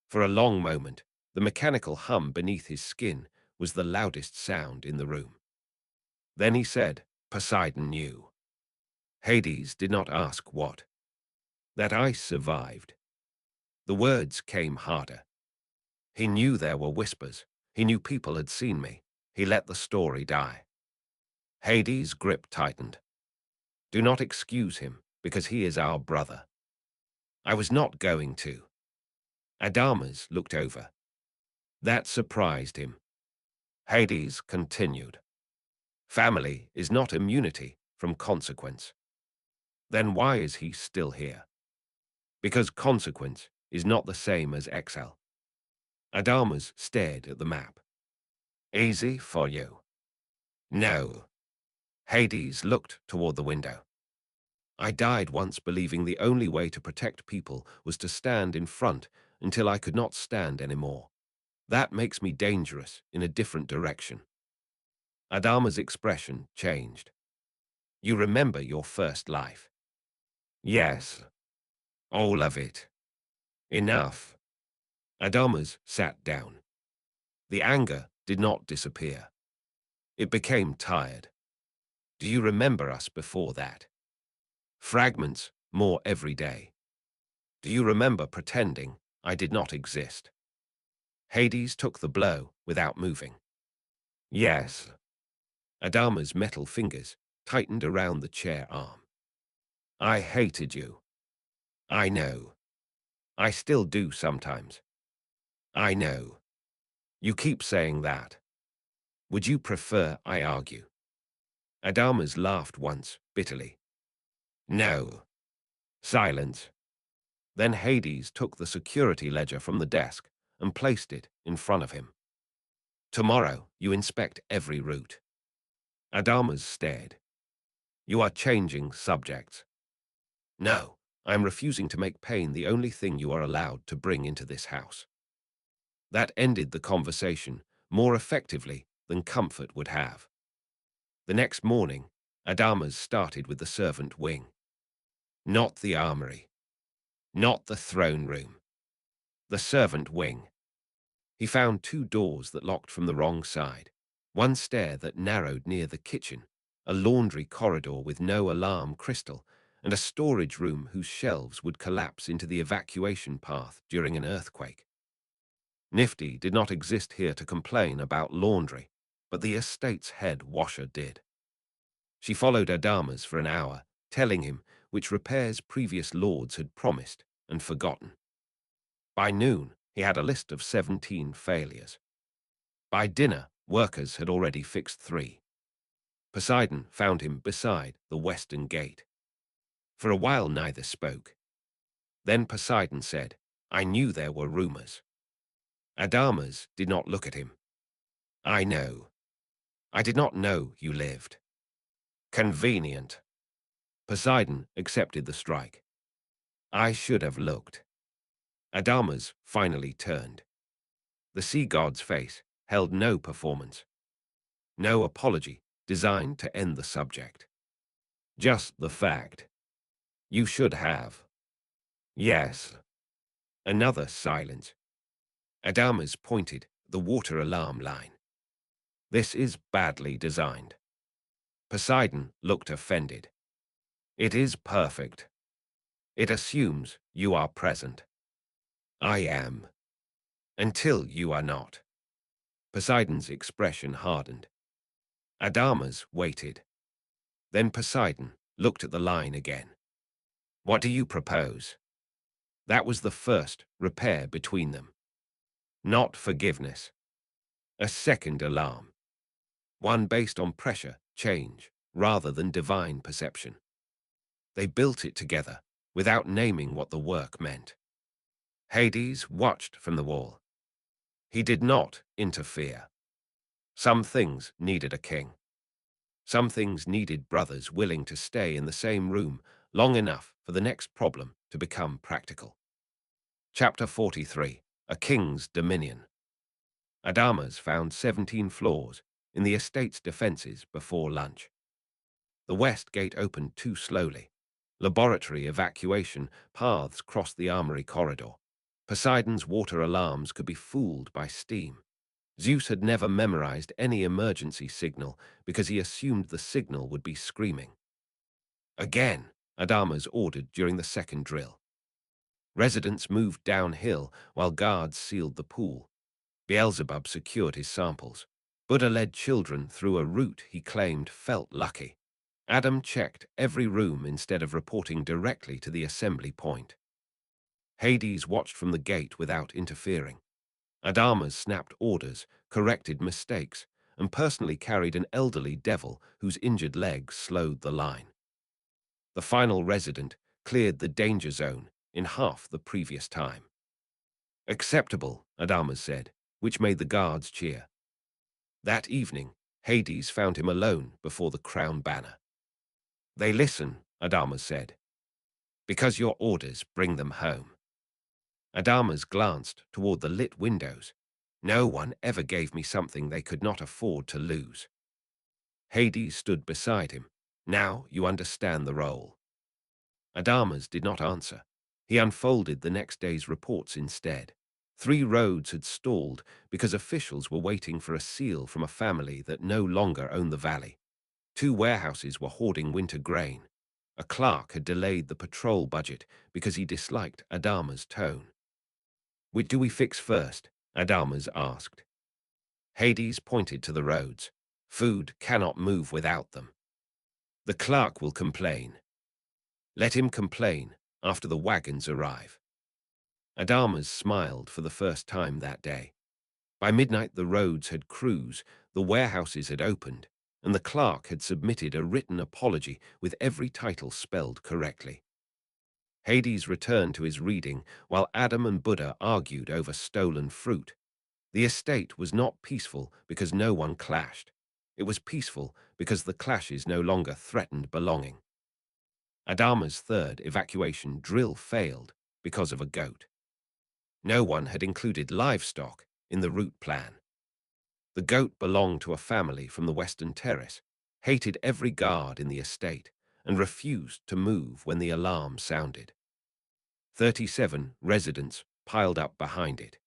For a long moment, the mechanical hum beneath his skin was the loudest sound in the room. Then he said, Poseidon knew. Hades did not ask what. That I survived. The words came harder. He knew there were whispers. He knew people had seen me. He let the story die. Hades' grip tightened. Do not excuse him, because he is our brother. I was not going to. Adamas looked over. That surprised him. Hades continued. Family is not immunity from consequence. Then why is he still here? Because consequence is not the same as exile. Adamas stared at the map. Easy for you. No. Hades looked toward the window. I died once believing the only way to protect people was to stand in front until I could not stand anymore. That makes me dangerous in a different direction. Adama's expression changed. You remember your first life? Yes. All of it. Enough. Adamas sat down. The anger did not disappear. It became tired. Do you remember us before that? Fragments more every day. Do you remember pretending I did not exist? Hades took the blow without moving. Yes. Adama's metal fingers tightened around the chair arm. I hated you. I know. I still do sometimes. I know. You keep saying that. Would you prefer I argue? Adama's laughed once, bitterly. No. Silence. Then Hades took the security ledger from the desk and placed it in front of him. Tomorrow, you inspect every route. Adamas stared. You are changing subjects. No, I am refusing to make pain the only thing you are allowed to bring into this house. That ended the conversation more effectively than comfort would have. The next morning, Adamas started with the servant wing. Not the armory. Not the throne room. The servant wing. He found 2 doors that locked from the wrong side, one stair that narrowed near the kitchen, a laundry corridor with no alarm crystal, and a storage room whose shelves would collapse into the evacuation path during an earthquake. Nifty did not exist here to complain about laundry, but the estate's head washer did. She followed Adamas for an hour, telling him which repairs previous lords had promised and forgotten. By noon, he had a list of 17 failures. By dinner, workers had already fixed 3. Poseidon found him beside the western gate. For a while neither spoke. Then Poseidon said, "I knew there were rumors." Adamas did not look at him. "I know. I did not know you lived." "Convenient." Poseidon accepted the strike. "I should have looked." Adamas finally turned. The sea god's face held no performance, no apology designed to end the subject. Just the fact. "You should have." "Yes." Another silence. Adamas pointed the water alarm line. "This is badly designed." Poseidon looked offended. "It is perfect. It assumes you are present." "I am. Until you are not." Poseidon's expression hardened. Adamas waited. Then Poseidon looked at the line again. "What do you propose?" That was the first repair between them. Not forgiveness. A second alarm. One based on pressure, change, rather than divine perception. They built it together, without naming what the work meant. Hades watched from the wall. He did not interfere. Some things needed a king. Some things needed brothers willing to stay in the same room long enough for the next problem to become practical. Chapter 43. A King's Dominion. Adamas found 17 flaws in the estate's defenses before lunch. The west gate opened too slowly. Laboratory evacuation paths crossed the armory corridor. Poseidon's water alarms could be fooled by steam. Zeus had never memorized any emergency signal because he assumed the signal would be screaming. Again, Adamas ordered during the second drill. Residents moved downhill while guards sealed the pool. Beelzebub secured his samples. Buddha led children through a route he claimed felt lucky. Adam checked every room instead of reporting directly to the assembly point. Hades watched from the gate without interfering. Adamas snapped orders, corrected mistakes, and personally carried an elderly devil whose injured leg slowed the line. The final resident cleared the danger zone in half the previous time. "Acceptable," Adamas said, which made the guards cheer. That evening, Hades found him alone before the crown banner. "They listen," Adamas said, "because your orders bring them home." Adamas glanced toward the lit windows. "No one ever gave me something they could not afford to lose." Hades stood beside him. "Now you understand the role." Adamas did not answer. He unfolded the next day's reports instead. 3 roads had stalled because officials were waiting for a seal from a family that no longer owned the valley. 2 warehouses were hoarding winter grain. A clerk had delayed the patrol budget because he disliked Adamas' tone. "Which do we fix first?" Adamas asked. Hades pointed to the roads. "Food cannot move without them." "The clerk will complain." "Let him complain after the wagons arrive." Adamas smiled for the first time that day. By midnight the roads had crews, the warehouses had opened, and the clerk had submitted a written apology with every title spelled correctly. Hades returned to his reading while Adam and Buddha argued over stolen fruit. The estate was not peaceful because no one clashed. It was peaceful because the clashes no longer threatened belonging. Adama's third evacuation drill failed because of a goat. No one had included livestock in the route plan. The goat belonged to a family from the Western Terrace, hated every guard in the estate, and refused to move when the alarm sounded. 37 residents piled up behind it.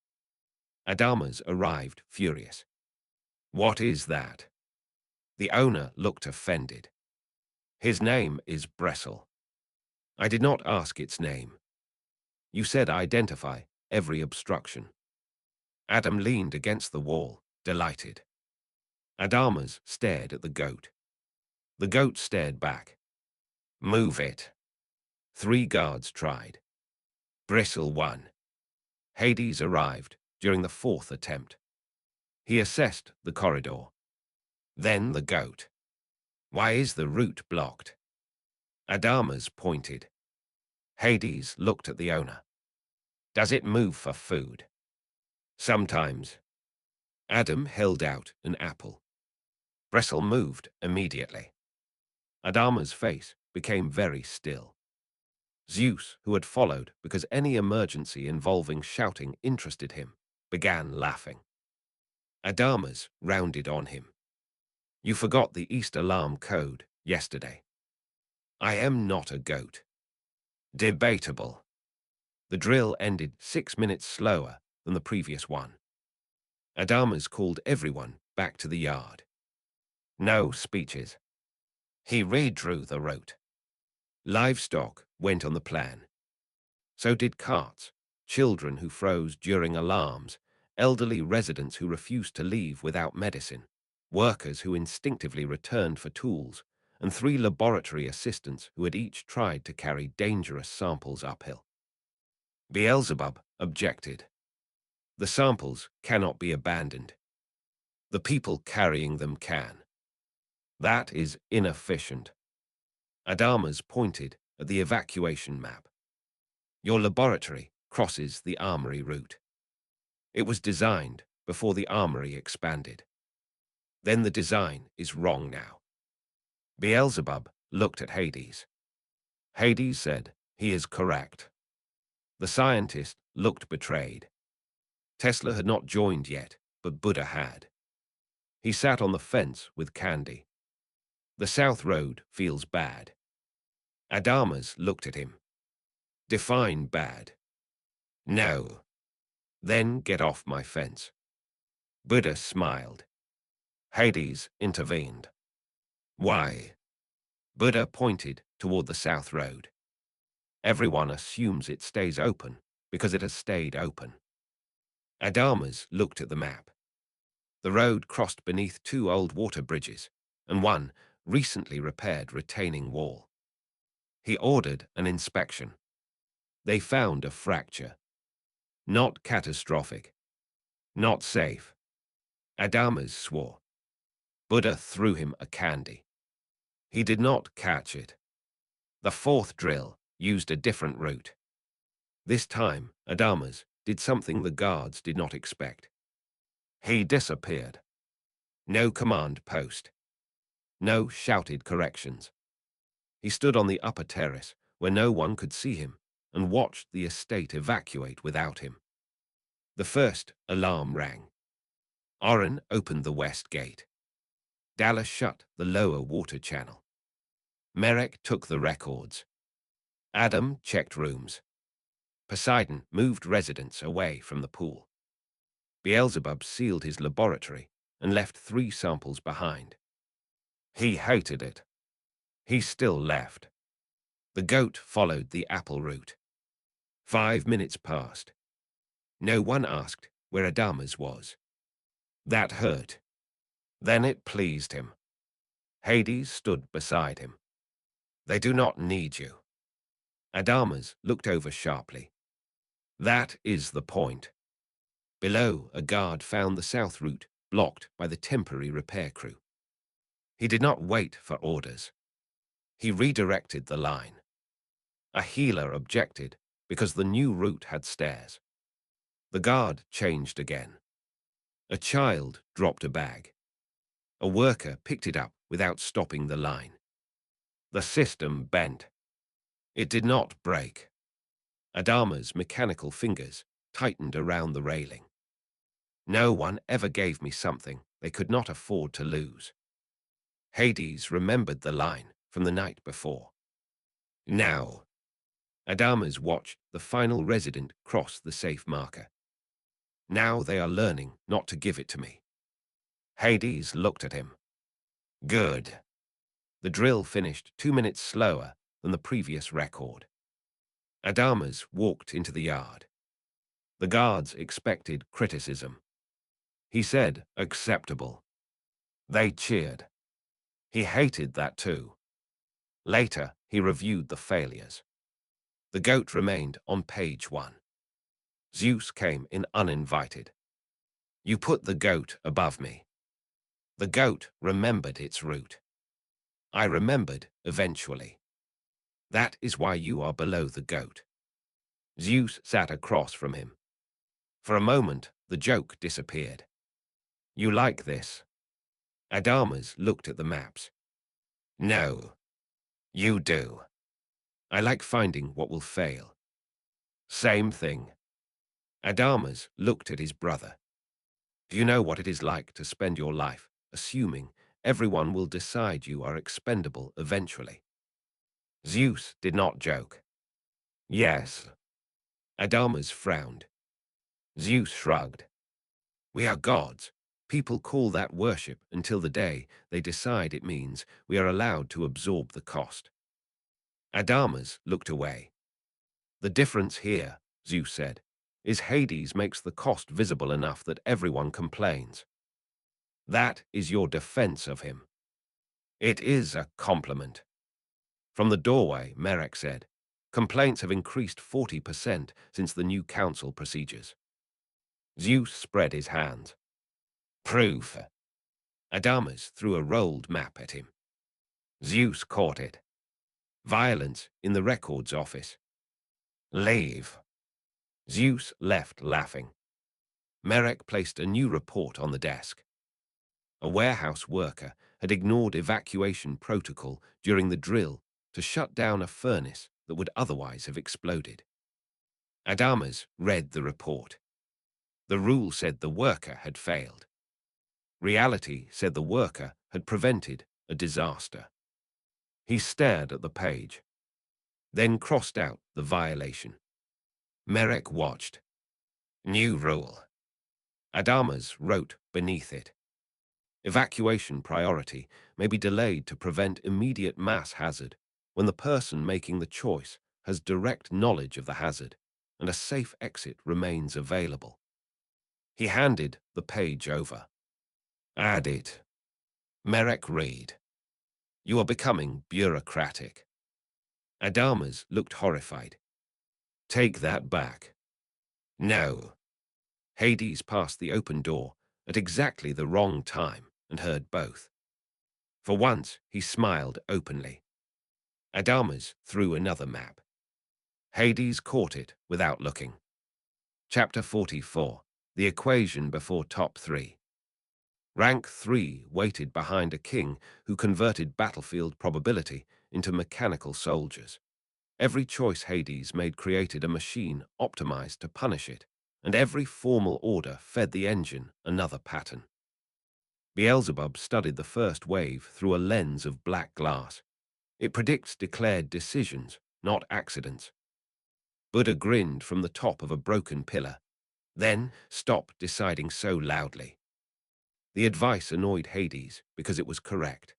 Adamas arrived furious. "What is that?" The owner looked offended. "His name is Bressel." I did not ask its name. You said identify every obstruction. Adam leaned against the wall, delighted. Adamas stared at the goat. The goat stared back. Move it. 3 guards tried. Bristle won. Hades arrived during the 4th attempt. He assessed the corridor. Then the goat. Why is the route blocked? Adamas pointed. Hades looked at the owner. Does it move for food? Sometimes. Adam held out an apple. Bristle moved immediately. Adama's face became very still. Zeus, who had followed because any emergency involving shouting interested him, began laughing. Adamas rounded on him. You forgot the East alarm code yesterday. I am not a goat. Debatable. The drill ended 6 minutes slower than the previous one. Adamas called everyone back to the yard. No speeches. He redrew the route. Livestock went on the plan. So did carts, children who froze during alarms, elderly residents who refused to leave without medicine, workers who instinctively returned for tools, and 3 laboratory assistants who had each tried to carry dangerous samples uphill. Beelzebub objected. The samples cannot be abandoned. The people carrying them can. That is inefficient. Adamas pointed at the evacuation map. Your laboratory crosses the armory route. It was designed before the armory expanded. Then the design is wrong now. Beelzebub looked at Hades. Hades said he is correct. The scientist looked betrayed. Tesla had not joined yet, but Buddha had. He sat on the fence with Candy. The South Road feels bad. Adamas looked at him. Define bad. No. Then get off my fence. Buddha smiled. Hades intervened. Why? Buddha pointed toward the South Road. Everyone assumes it stays open because it has stayed open. Adamas looked at the map. The road crossed beneath 2 old water bridges and 1 recently repaired retaining wall. He ordered an inspection. They found a fracture. Not catastrophic. Not safe. Adamas swore. Buddha threw him a candy. He did not catch it. The 4th drill used a different route. This time, Adamas did something the guards did not expect. He disappeared. No command post. No shouted corrections. He stood on the upper terrace where no one could see him and watched the estate evacuate without him. The first alarm rang. Oren opened the west gate. Dallas shut the lower water channel. Merrick took the records. Adam checked rooms. Poseidon moved residents away from the pool. Beelzebub sealed his laboratory and left 3 samples behind. He hated it. He still left. The goat followed the apple route. 5 minutes passed. No one asked where Adamas was. That hurt. Then it pleased him. Hades stood beside him. They do not need you. Adamas looked over sharply. That is the point. Below, a guard found the south route blocked by the temporary repair crew. He did not wait for orders. He redirected the line. A healer objected because the new route had stairs. The guard changed again. A child dropped a bag. A worker picked it up without stopping the line. The system bent. It did not break. Adama's mechanical fingers tightened around the railing. No one ever gave me something they could not afford to lose. Hades remembered the line from the night before. Now, Adamas watched the final resident cross the safe marker. Now they are learning not to give it to me. Hades looked at him. Good. The drill finished 2 minutes slower than the previous record. Adamas walked into the yard. The guards expected criticism. He said, "Acceptable." They cheered. He hated that too. Later, he reviewed the failures. The goat remained on page 1. Zeus came in uninvited. You put the goat above me. The goat remembered its route. I remembered eventually. That is why you are below the goat. Zeus sat across from him. For a moment, the joke disappeared. You like this? Adamas looked at the maps. No. You do. I like finding what will fail. Same thing. Adamas looked at his brother. Do you know what it is like to spend your life assuming everyone will decide you are expendable eventually? Zeus did not joke. Yes. Adamas frowned. Zeus shrugged. We are gods. People call that worship until the day they decide it means we are allowed to absorb the cost. Adamas looked away. The difference here, Zeus said, is Hades makes the cost visible enough that everyone complains. That is your defense of him. It is a compliment. From the doorway, Merek said, complaints have increased 40% since the new council procedures. Zeus spread his hands. Proof. Adamas threw a rolled map at him. Zeus caught it. Violence in the records office. Leave. Zeus left laughing. Merek placed a new report on the desk. A warehouse worker had ignored evacuation protocol during the drill to shut down a furnace that would otherwise have exploded. Adamas read the report. The rule said the worker had failed. Reality said the worker had prevented a disaster. He stared at the page, then crossed out the violation. Merek watched. New rule. Adamas wrote beneath it. Evacuation priority may be delayed to prevent immediate mass hazard when the person making the choice has direct knowledge of the hazard and a safe exit remains available. He handed the page over. Add it. Merek read. You are becoming bureaucratic. Adamas looked horrified. Take that back. No. Hades passed the open door at exactly the wrong time and heard both. For once, he smiled openly. Adamas threw another map. Hades caught it without looking. Chapter 44. The equation before top 3. Rank 3 waited behind a king who converted battlefield probability into mechanical soldiers. Every choice Hades made created a machine optimized to punish it, and every formal order fed the engine another pattern. Beelzebub studied the first wave through a lens of black glass. It predicts declared decisions, not accidents. Buddha grinned from the top of a broken pillar. Then stop deciding so loudly. The advice annoyed Hades because it was correct.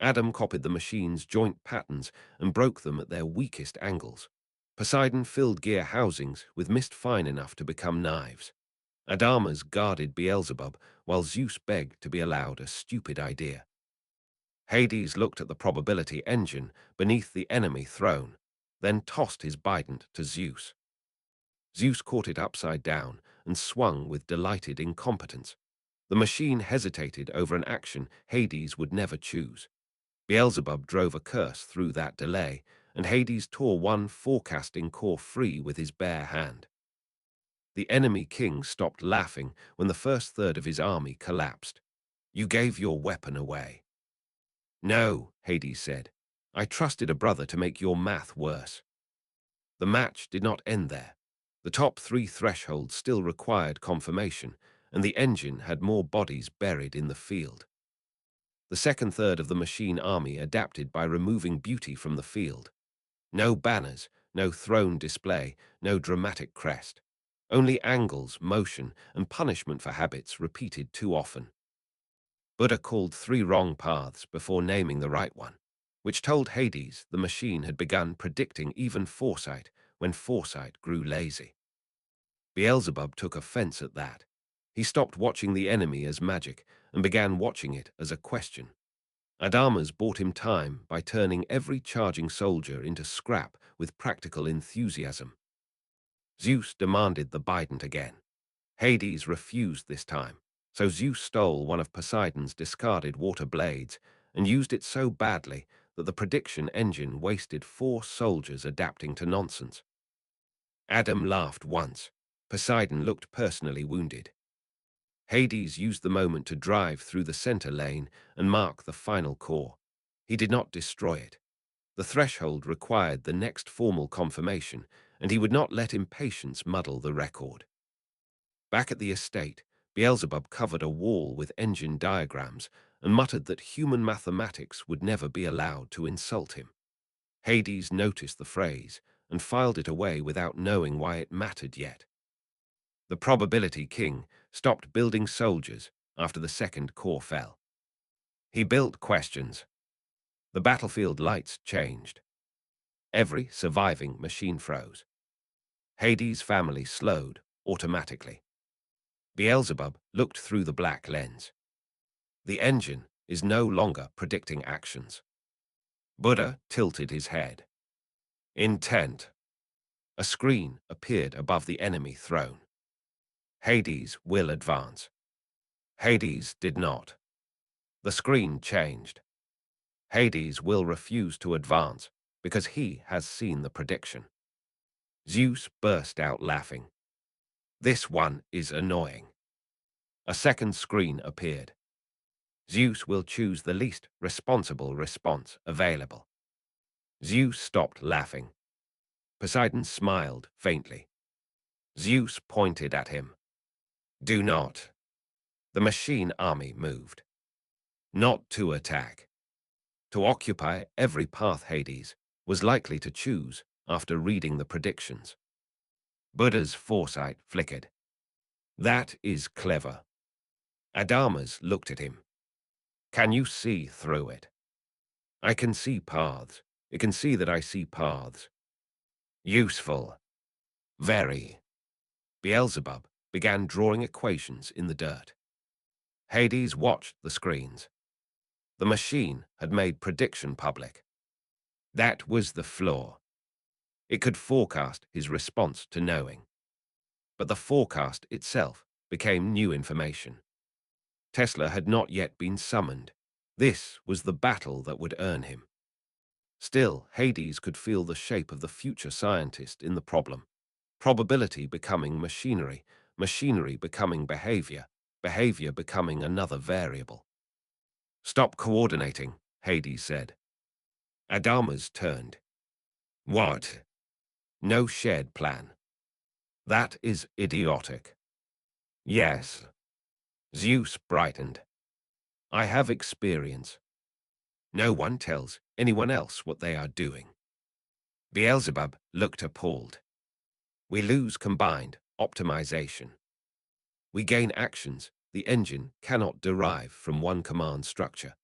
Adam copied the machine's joint patterns and broke them at their weakest angles. Poseidon filled gear housings with mist fine enough to become knives. Adamas guarded Beelzebub while Zeus begged to be allowed a stupid idea. Hades looked at the probability engine beneath the enemy throne, then tossed his bident to Zeus. Zeus caught it upside down and swung with delighted incompetence. The machine hesitated over an action Hades would never choose. Beelzebub drove a curse through that delay, and Hades tore one forecasting core free with his bare hand. The enemy king stopped laughing when the first third of his army collapsed. You gave your weapon away. No, Hades said. I trusted a brother to make your math worse. The match did not end there. The top 3 thresholds still required confirmation, and the engine had more bodies buried in the field. The second third of the machine army adapted by removing beauty from the field. No banners, no throne display, no dramatic crest. Only angles, motion, and punishment for habits repeated too often. Buddha called 3 wrong paths before naming the right one, which told Hades the machine had begun predicting even foresight when foresight grew lazy. Beelzebub took offense at that. He stopped watching the enemy as magic and began watching it as a question. Adamas bought him time by turning every charging soldier into scrap with practical enthusiasm. Zeus demanded the bident again. Hades refused this time, so Zeus stole one of Poseidon's discarded water blades and used it so badly that the prediction engine wasted 4 soldiers adapting to nonsense. Adam laughed once. Poseidon looked personally wounded. Hades used the moment to drive through the center lane and mark the final core. He did not destroy it. The threshold required the next formal confirmation, and he would not let impatience muddle the record. Back at the estate, Beelzebub covered a wall with engine diagrams and muttered that human mathematics would never be allowed to insult him. Hades noticed the phrase and filed it away without knowing why it mattered yet. The probability king stopped building soldiers after the second core fell. He built questions. The battlefield lights changed. Every surviving machine froze. Hades' family slowed automatically. Beelzebub looked through the black lens. The engine is no longer predicting actions. Buddha tilted his head. Intent. A screen appeared above the enemy throne. Hades will advance. Hades did not. The screen changed. Hades will refuse to advance because he has seen the prediction. Zeus burst out laughing. This one is annoying. A second screen appeared. Zeus will choose the least responsible response available. Zeus stopped laughing. Poseidon smiled faintly. Zeus pointed at him. Do not. The machine army moved. Not to attack. To occupy every path Hades was likely to choose after reading the predictions. Buddha's foresight flickered. That is clever. Adamas looked at him. Can you see through it? I can see paths. It can see that I see paths. Useful. Very. Beelzebub began drawing equations in the dirt. Hades watched the screens. The machine had made prediction public. That was the flaw. It could forecast his response to knowing. But the forecast itself became new information. Tesla had not yet been summoned. This was the battle that would earn him. Still, Hades could feel the shape of the future scientist in the problem. Probability becoming machinery, machinery becoming behavior, behavior becoming another variable. Stop coordinating, Hades said. Adamas turned. What? No shared plan. That is idiotic. Yes. Zeus brightened. I have experience. No one tells anyone else what they are doing. Beelzebub looked appalled. We lose combined optimization. We gain actions the engine cannot derive from one command structure.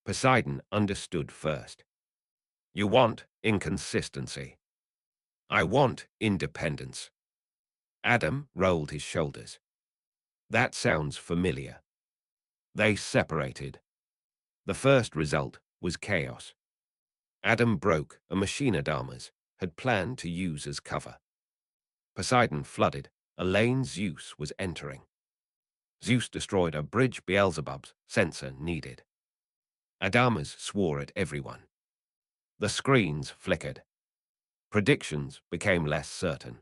Poseidon understood first. You want inconsistency. I want independence. Adam rolled his shoulders. That sounds familiar. They separated. The first result was chaos. Adam broke a machine Adamas had planned to use as cover. Poseidon flooded a lane Zeus was entering. Zeus destroyed a bridge Beelzebub's sensor needed. Adamas swore at everyone. The screens flickered. Predictions became less certain.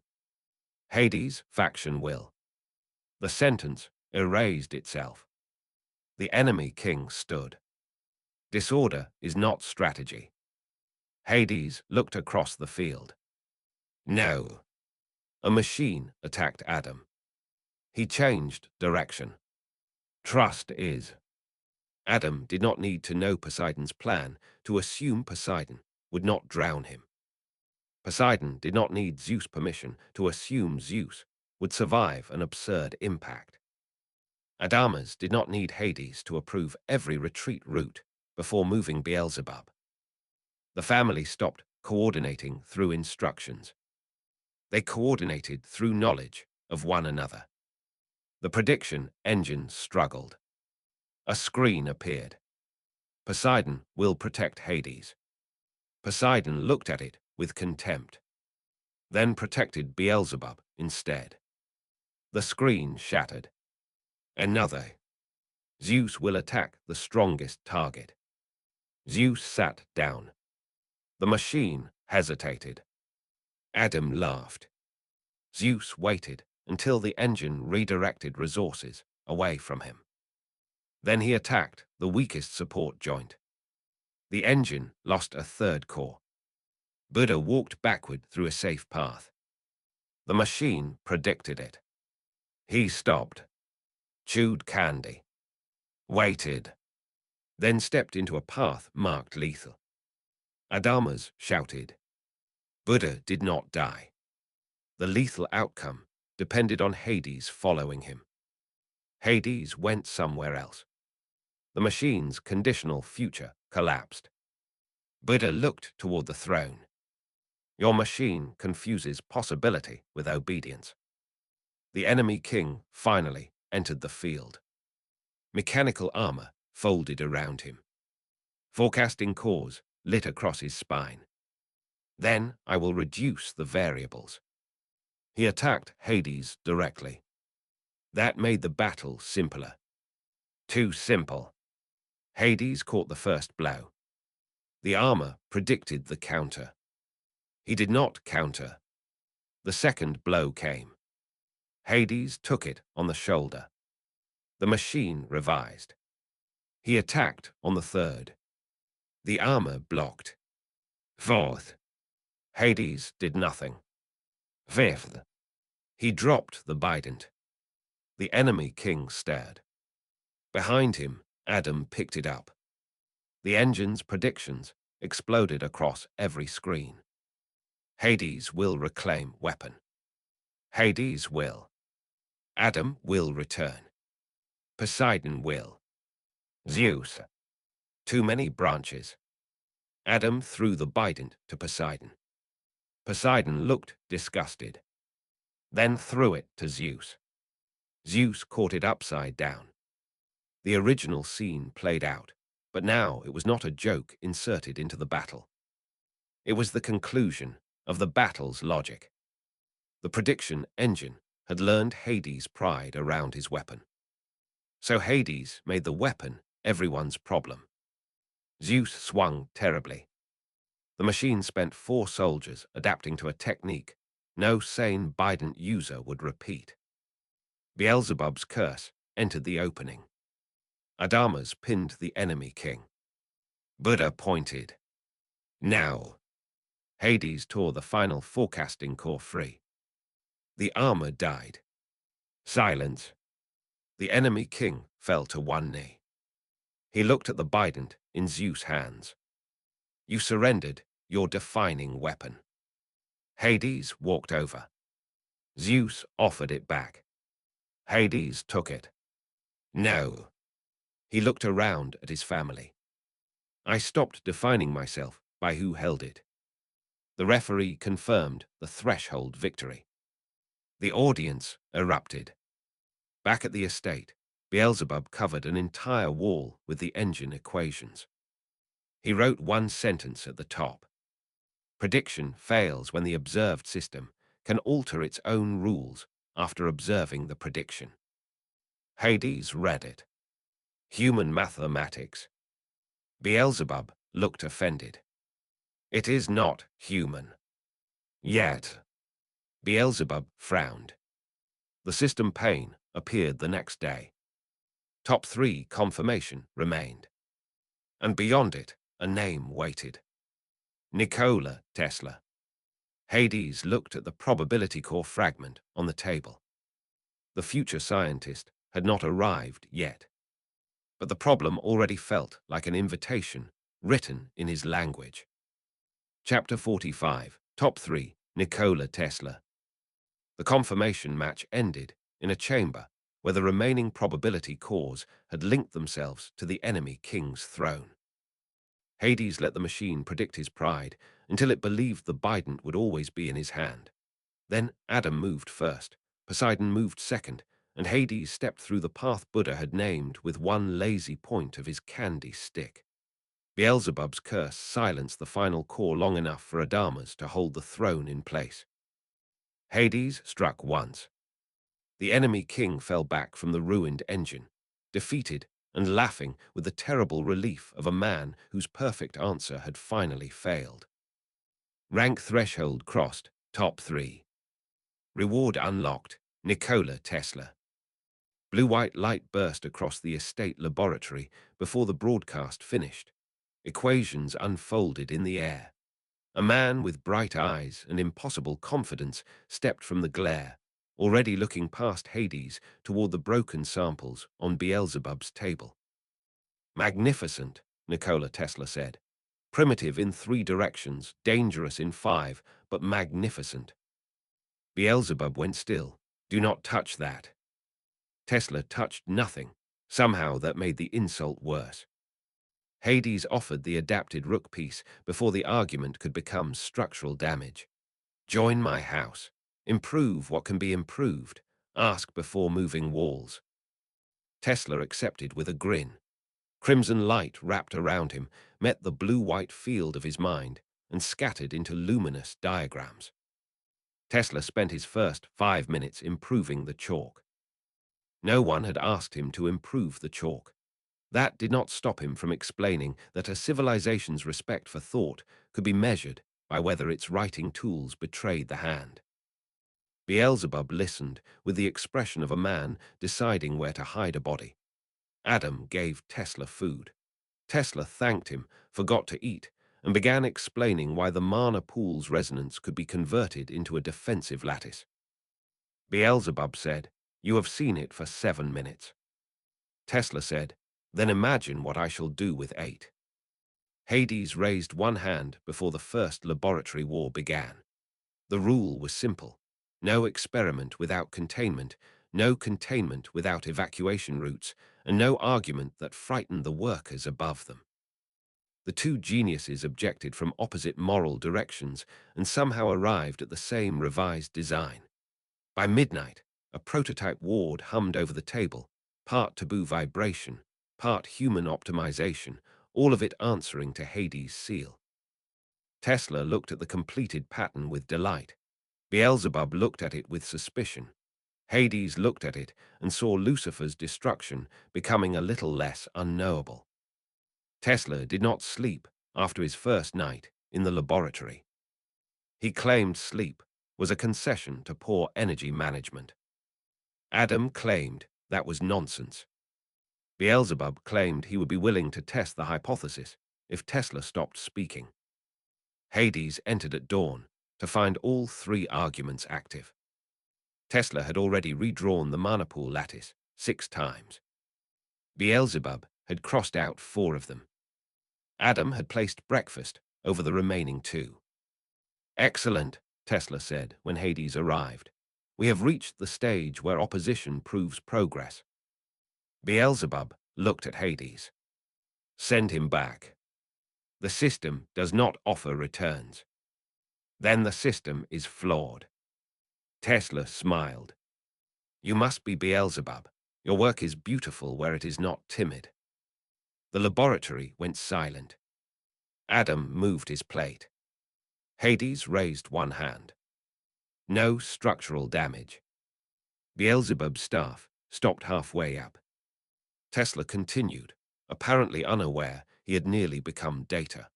Hades' faction will. The sentence erased itself. The enemy king stood. Disorder is not strategy. Hades looked across the field. No. A machine attacked Adam. He changed direction. Trust is. Adam did not need to know Poseidon's plan to assume Poseidon would not drown him. Poseidon did not need Zeus' permission to assume Zeus would survive an absurd impact. Adamas did not need Hades to approve every retreat route before moving Beelzebub. The family stopped coordinating through instructions. They coordinated through knowledge of one another. The prediction engine struggled. A screen appeared. Poseidon will protect Hades. Poseidon looked at it with contempt, then protected Beelzebub instead. The screen shattered. Another. Zeus will attack the strongest target. Zeus sat down. The machine hesitated. Adam laughed. Zeus waited until the engine redirected resources away from him. Then he attacked the weakest support joint. The engine lost a third core. Buddha walked backward through a safe path. The machine predicted it. He stopped, chewed candy, waited, then stepped into a path marked lethal. Adamas shouted. Buddha did not die. The lethal outcome depended on Hades following him. Hades went somewhere else. The machine's conditional future collapsed. Buddha looked toward the throne. Your machine confuses possibility with obedience. The enemy king finally entered the field. Mechanical armor folded around him. Forecasting cores lit across his spine. Then I will reduce the variables. He attacked Hades directly. That made the battle simpler. Too simple. Hades caught the first blow. The armor predicted the counter. He did not counter. The second blow came. Hades took it on the shoulder. The machine revised. He attacked on the third. The armor blocked. Fourth. Hades did nothing. Fifth. He dropped the bident. The enemy king stared. Behind him, Adam picked it up. The engine's predictions exploded across every screen. Hades will reclaim weapon. Hades will. Adam will return. Poseidon will. Zeus. Too many branches. Adam threw the bident to Poseidon. Poseidon looked disgusted, then threw it to Zeus. Zeus caught it upside down. The original scene played out, but now it was not a joke inserted into the battle. It was the conclusion of the battle's logic. The prediction engine had learned Hades' pride around his weapon. So Hades made the weapon everyone's problem. Zeus swung terribly. The machine spent 4 soldiers adapting to a technique no sane bident user would repeat. Beelzebub's curse entered the opening. Adamas pinned the enemy king. Buddha pointed. Now. Hades tore the final forecasting core free. The armor died. Silence. The enemy king fell to one knee. He looked at the bident in Zeus' hands. You surrendered your defining weapon. Hades walked over. Zeus offered it back. Hades took it. No. He looked around at his family. I stopped defining myself by who held it. The referee confirmed the threshold victory. The audience erupted. Back at the estate, Beelzebub covered an entire wall with the engine equations. He wrote one sentence at the top. Prediction fails when the observed system can alter its own rules after observing the prediction. Hades read it. Human mathematics. Beelzebub looked offended. It is not human. Yet. Beelzebub frowned. The system pane appeared the next day. Top 3 confirmation remained. And beyond it, a name waited. Nikola Tesla. Hades looked at the probability core fragment on the table. The future scientist had not arrived yet, but the problem already felt like an invitation written in his language. Chapter 45, Top 3, Nikola Tesla. The confirmation match ended in a chamber where the remaining probability cores had linked themselves to the enemy king's throne. Hades let the machine predict his pride until it believed the bident would always be in his hand. Then Adam moved first, Poseidon moved second, and Hades stepped through the path Buddha had named with one lazy point of his candy stick. Beelzebub's curse silenced the final core long enough for Adamas to hold the throne in place. Hades struck once. The enemy king fell back from the ruined engine, defeated and laughing with the terrible relief of a man whose perfect answer had finally failed. Rank threshold crossed, top 3. Reward unlocked, Nikola Tesla. Blue-white light burst across the estate laboratory before the broadcast finished. Equations unfolded in the air. A man with bright eyes and impossible confidence stepped from the glare, already looking past Hades toward the broken samples on Beelzebub's table. Magnificent, Nikola Tesla said. Primitive in 3 directions, dangerous in 5, but magnificent. Beelzebub went still. Do not touch that. Tesla touched nothing. Somehow that made the insult worse. Hades offered the adapted rook piece before the argument could become structural damage. Join my house. Improve what can be improved. Ask before moving walls. Tesla accepted with a grin. Crimson light wrapped around him, met the blue-white field of his mind, and scattered into luminous diagrams. Tesla spent his first 5 minutes improving the chalk. No one had asked him to improve the chalk. That did not stop him from explaining that a civilization's respect for thought could be measured by whether its writing tools betrayed the hand. Beelzebub listened with the expression of a man deciding where to hide a body. Adam gave Tesla food. Tesla thanked him, forgot to eat, and began explaining why the mana pool's resonance could be converted into a defensive lattice. Beelzebub said, "You have seen it for 7 minutes." Tesla said, "Then imagine what I shall do with 8. Hades raised one hand before the first laboratory war began. The rule was simple. No experiment without containment, no containment without evacuation routes, and no argument that frightened the workers above them. The 2 geniuses objected from opposite moral directions and somehow arrived at the same revised design. By midnight, a prototype ward hummed over the table, part taboo vibration, part human optimization, all of it answering to Hades' seal. Tesla looked at the completed pattern with delight. Beelzebub looked at it with suspicion. Hades looked at it and saw Lucifer's destruction becoming a little less unknowable. Tesla did not sleep after his first night in the laboratory. He claimed sleep was a concession to poor energy management. Adam claimed that was nonsense. Beelzebub claimed he would be willing to test the hypothesis if Tesla stopped speaking. Hades entered at dawn to find all 3 arguments active. Tesla had already redrawn the mana pool lattice 6 times. Beelzebub had crossed out 4 of them. Adam had placed breakfast over the remaining 2. "Excellent," Tesla said when Hades arrived. "We have reached the stage where opposition proves progress." Beelzebub looked at Hades. "Send him back. The system does not offer returns. Then the system is flawed." Tesla smiled. "You must be Beelzebub. Your work is beautiful where it is not timid." The laboratory went silent. Adam moved his plate. Hades raised one hand. No structural damage. Beelzebub's staff stopped halfway up. Tesla continued, apparently unaware he had nearly become data.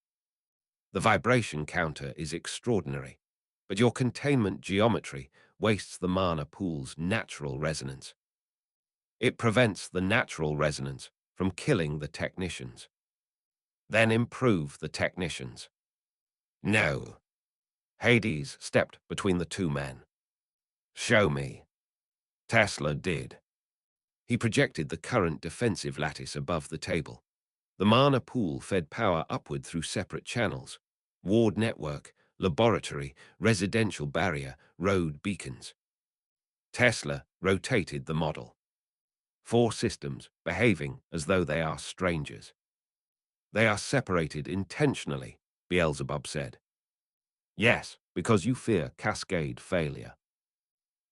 "The vibration counter is extraordinary, but your containment geometry wastes the mana pool's natural resonance. It prevents the natural resonance from killing the technicians. Then improve the technicians." "No." Hades stepped between the 2 men. "Show me." Tesla did. He projected the current defensive lattice above the table. The mana pool fed power upward through separate channels: ward network, laboratory, residential barrier, road beacons. Tesla rotated the model. 4 systems behaving as though they are strangers. "They are separated intentionally," Beelzebub said. "Yes, because you fear cascade failure."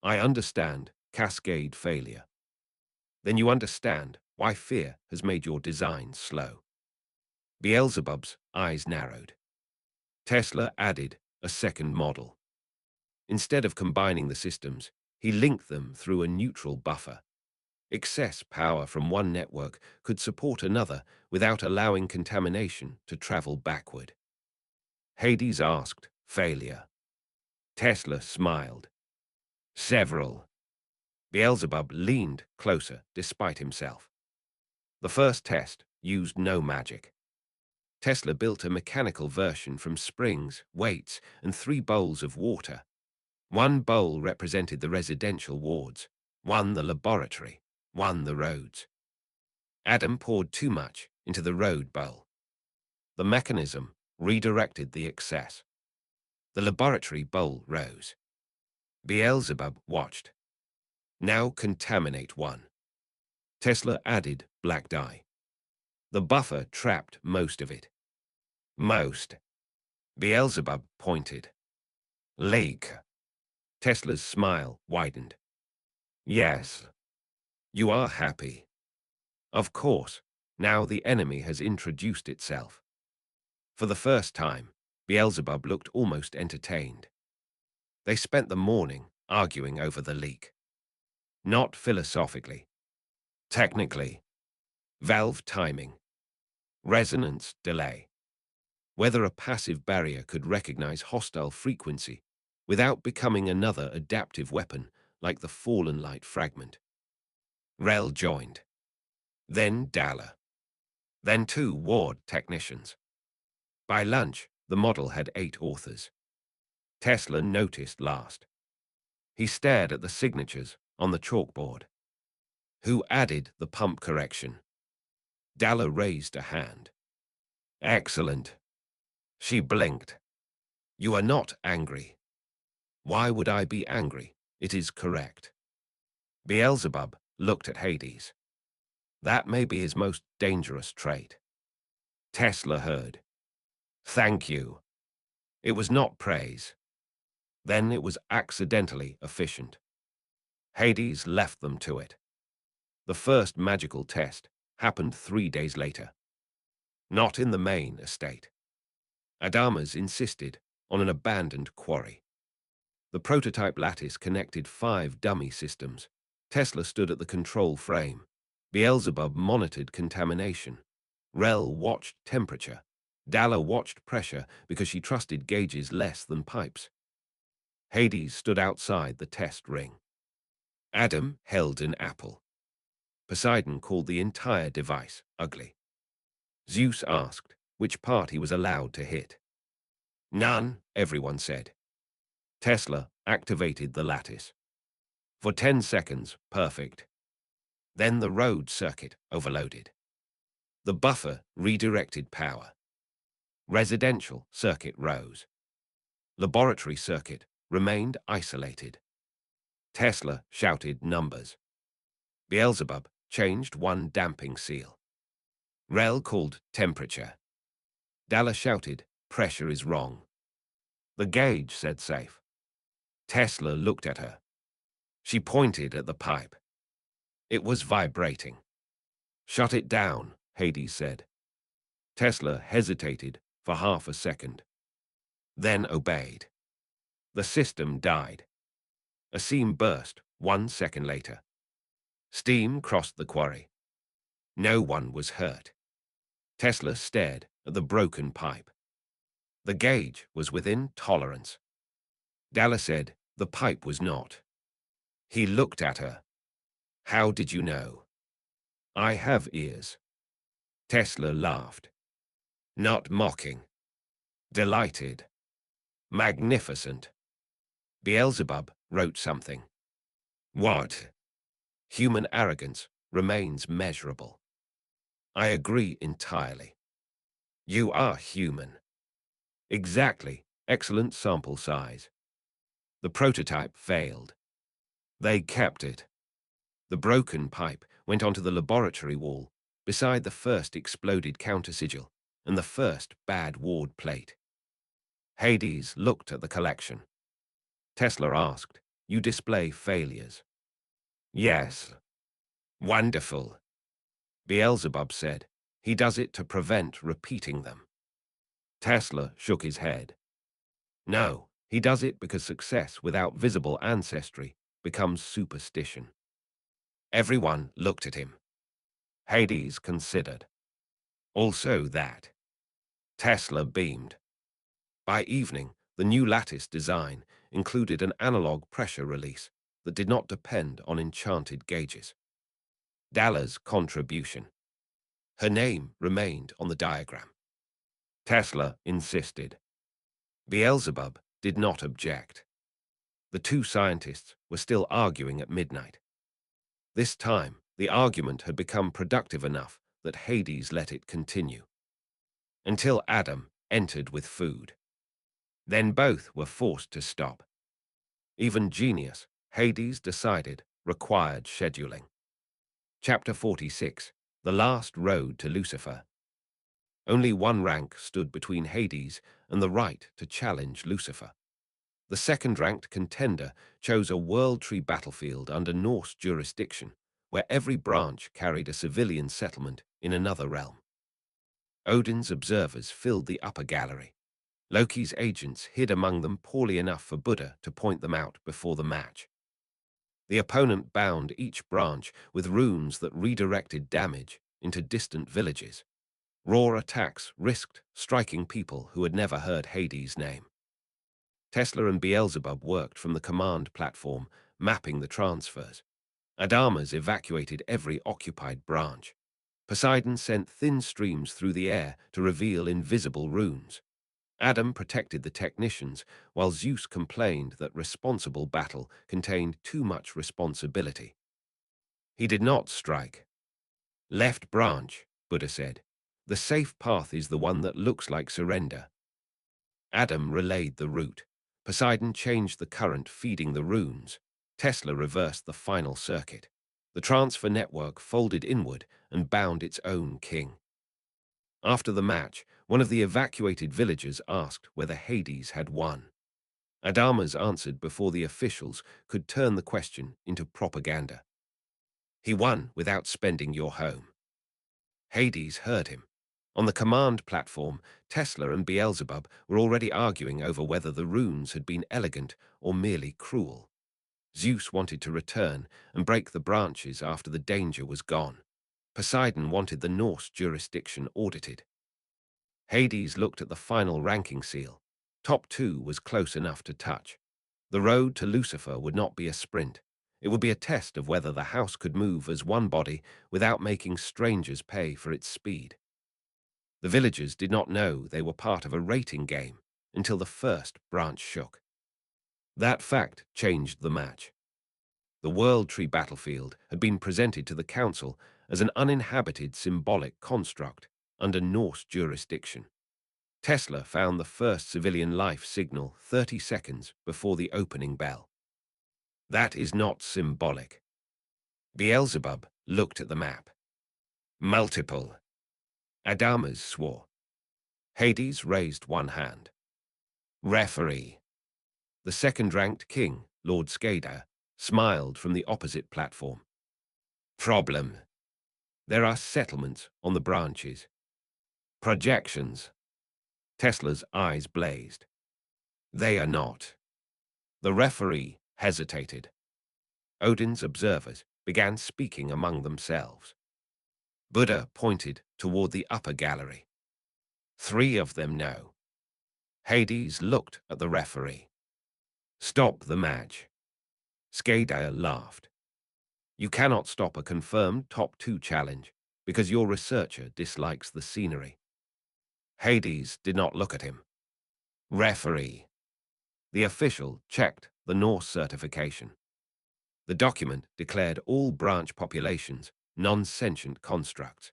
I understand cascade failure. Then you understand why fear has made your design slow. Beelzebub's eyes narrowed. Tesla added a second model. Instead of combining the systems, he linked them through a neutral buffer. Excess power from one network could support another without allowing contamination to travel backward. Hades asked, failure. Tesla smiled. Several. Beelzebub leaned closer despite himself. The first test used no magic. Tesla built a mechanical version from springs, weights, and 3 bowls of water. One bowl represented the residential wards, one the laboratory, one the roads. Adam poured too much into the road bowl. The mechanism redirected the excess. The laboratory bowl rose. Beelzebub watched. Now contaminate one. Tesla added black dye. The buffer trapped most of it. Most. Beelzebub pointed. Leak. Tesla's smile widened. Yes. You are happy. Of course, now the enemy has introduced itself. For the first time, Beelzebub looked almost entertained. They spent the morning arguing over the leak. Not philosophically. Technically. Valve timing. Resonance delay. Whether a passive barrier could recognize hostile frequency without becoming another adaptive weapon like the fallen light fragment. Rel joined. Then Dalla. Then 2 ward technicians. By lunch, the model had 8 authors. Tesla noticed last. He stared at the signatures on the chalkboard. Who added the pump correction? Dalla raised a hand. Excellent. She blinked. You are not angry. Why would I be angry? It is correct. Beelzebub looked at Hades. That may be his most dangerous trait. Tesla heard. Thank you. It was not praise. Then it was accidentally efficient. Hades left them to it. The first magical test happened 3 days later. Not in the main estate. Adamas insisted on an abandoned quarry. The prototype lattice connected 5 dummy systems. Tesla stood at the control frame. Beelzebub monitored contamination. Rel watched temperature. Dalla watched pressure because she trusted gauges less than pipes. Hades stood outside the test ring. Adam held an apple. Poseidon called the entire device ugly. Zeus asked which part he was allowed to hit. None, everyone said. Tesla activated the lattice. For 10 seconds, perfect. Then the road circuit overloaded. The buffer redirected power. Residential circuit rose. Laboratory circuit remained isolated. Tesla shouted numbers. Beelzebub changed 1 damping seal. Rel called temperature. Dalla shouted, pressure is wrong. The gauge said safe. Tesla looked at her. She pointed at the pipe. It was vibrating. Shut it down, Hades said. Tesla hesitated for half a second. Then obeyed. The system died. A seam burst 1 second later. Steam crossed the quarry. No one was hurt. Tesla stared at the broken pipe. The gauge was within tolerance. Dalla said the pipe was not. He looked at her. How did you know? I have ears. Tesla laughed. Not mocking. Delighted. Magnificent. Beelzebub wrote something. What? Human arrogance remains measurable. I agree entirely. You are human. Exactly. Excellent sample size. The prototype failed. They kept it. The broken pipe went onto the laboratory wall beside the first exploded counter-sigil and the first bad ward plate. Hades looked at the collection. Tesla asked, you display failures. Yes. Wonderful, Beelzebub said. He does it to prevent repeating them. Tesla shook his head. No, he does it because success without visible ancestry becomes superstition. Everyone looked at him. Hades considered. Also that. Tesla beamed. By evening, the new lattice design included an analog pressure release that did not depend on enchanted gauges. Dalla's contribution. Her name remained on the diagram. Tesla insisted. Beelzebub did not object. The two scientists were still arguing at midnight. This time, the argument had become productive enough that Hades let it continue. Until Adam entered with food. Then both were forced to stop. Even genius, Hades decided, required scheduling. Chapter 46, The Last Road to Lucifer. Only one rank stood between Hades and the right to challenge Lucifer. The second-ranked contender chose a World Tree battlefield under Norse jurisdiction, where every branch carried a civilian settlement in another realm. Odin's observers filled the upper gallery. Loki's agents hid among them poorly enough for Buddha to point them out before the match. The opponent bound each branch with runes that redirected damage into distant villages. RoR attacks risked striking people who had never heard Hades' name. Tesla and Beelzebub worked from the command platform, mapping the transfers. Adamas evacuated every occupied branch. Poseidon sent thin streams through the air to reveal invisible runes. Adam protected the technicians, while Zeus complained that responsible battle contained too much responsibility. He did not strike. Left branch, Buddha said. The safe path is the one that looks like surrender. Adam relayed the route. Poseidon changed the current feeding the runes. Tesla reversed the final circuit. The transfer network folded inward and bound its own king. After the match, one of the evacuated villagers asked whether Hades had won. Adamas answered before the officials could turn the question into propaganda. He won without spending your home. Hades heard him. On the command platform, Tesla and Beelzebub were already arguing over whether the runes had been elegant or merely cruel. Zeus wanted to return and break the branches after the danger was gone. Poseidon wanted the Norse jurisdiction audited. Hades looked at the final ranking seal. Top 2 was close enough to touch. The road to Lucifer would not be a sprint. It would be a test of whether the house could move as one body without making strangers pay for its speed. The villagers did not know they were part of a rating game until the first branch shook. That fact changed the match. The World Tree battlefield had been presented to the council as an uninhabited symbolic construct under Norse jurisdiction. Tesla found the first civilian life signal 30 seconds before the opening bell. That is not symbolic. Beelzebub looked at the map. Multiple. Adamas swore. Hades raised one hand. Referee. The second-ranked king, Lord Skada, smiled from the opposite platform. Problem. There are settlements on the branches. Projections. Tesla's eyes blazed. They are not. The referee hesitated. Odin's observers began speaking among themselves. Buddha pointed toward the upper gallery. 3 of them know. Hades looked at the referee. Stop the match. Skada laughed. You cannot stop a confirmed top 2 challenge because your researcher dislikes the scenery. Hades did not look at him. Referee. The official checked the Norse certification. The document declared all branch populations non-sentient constructs.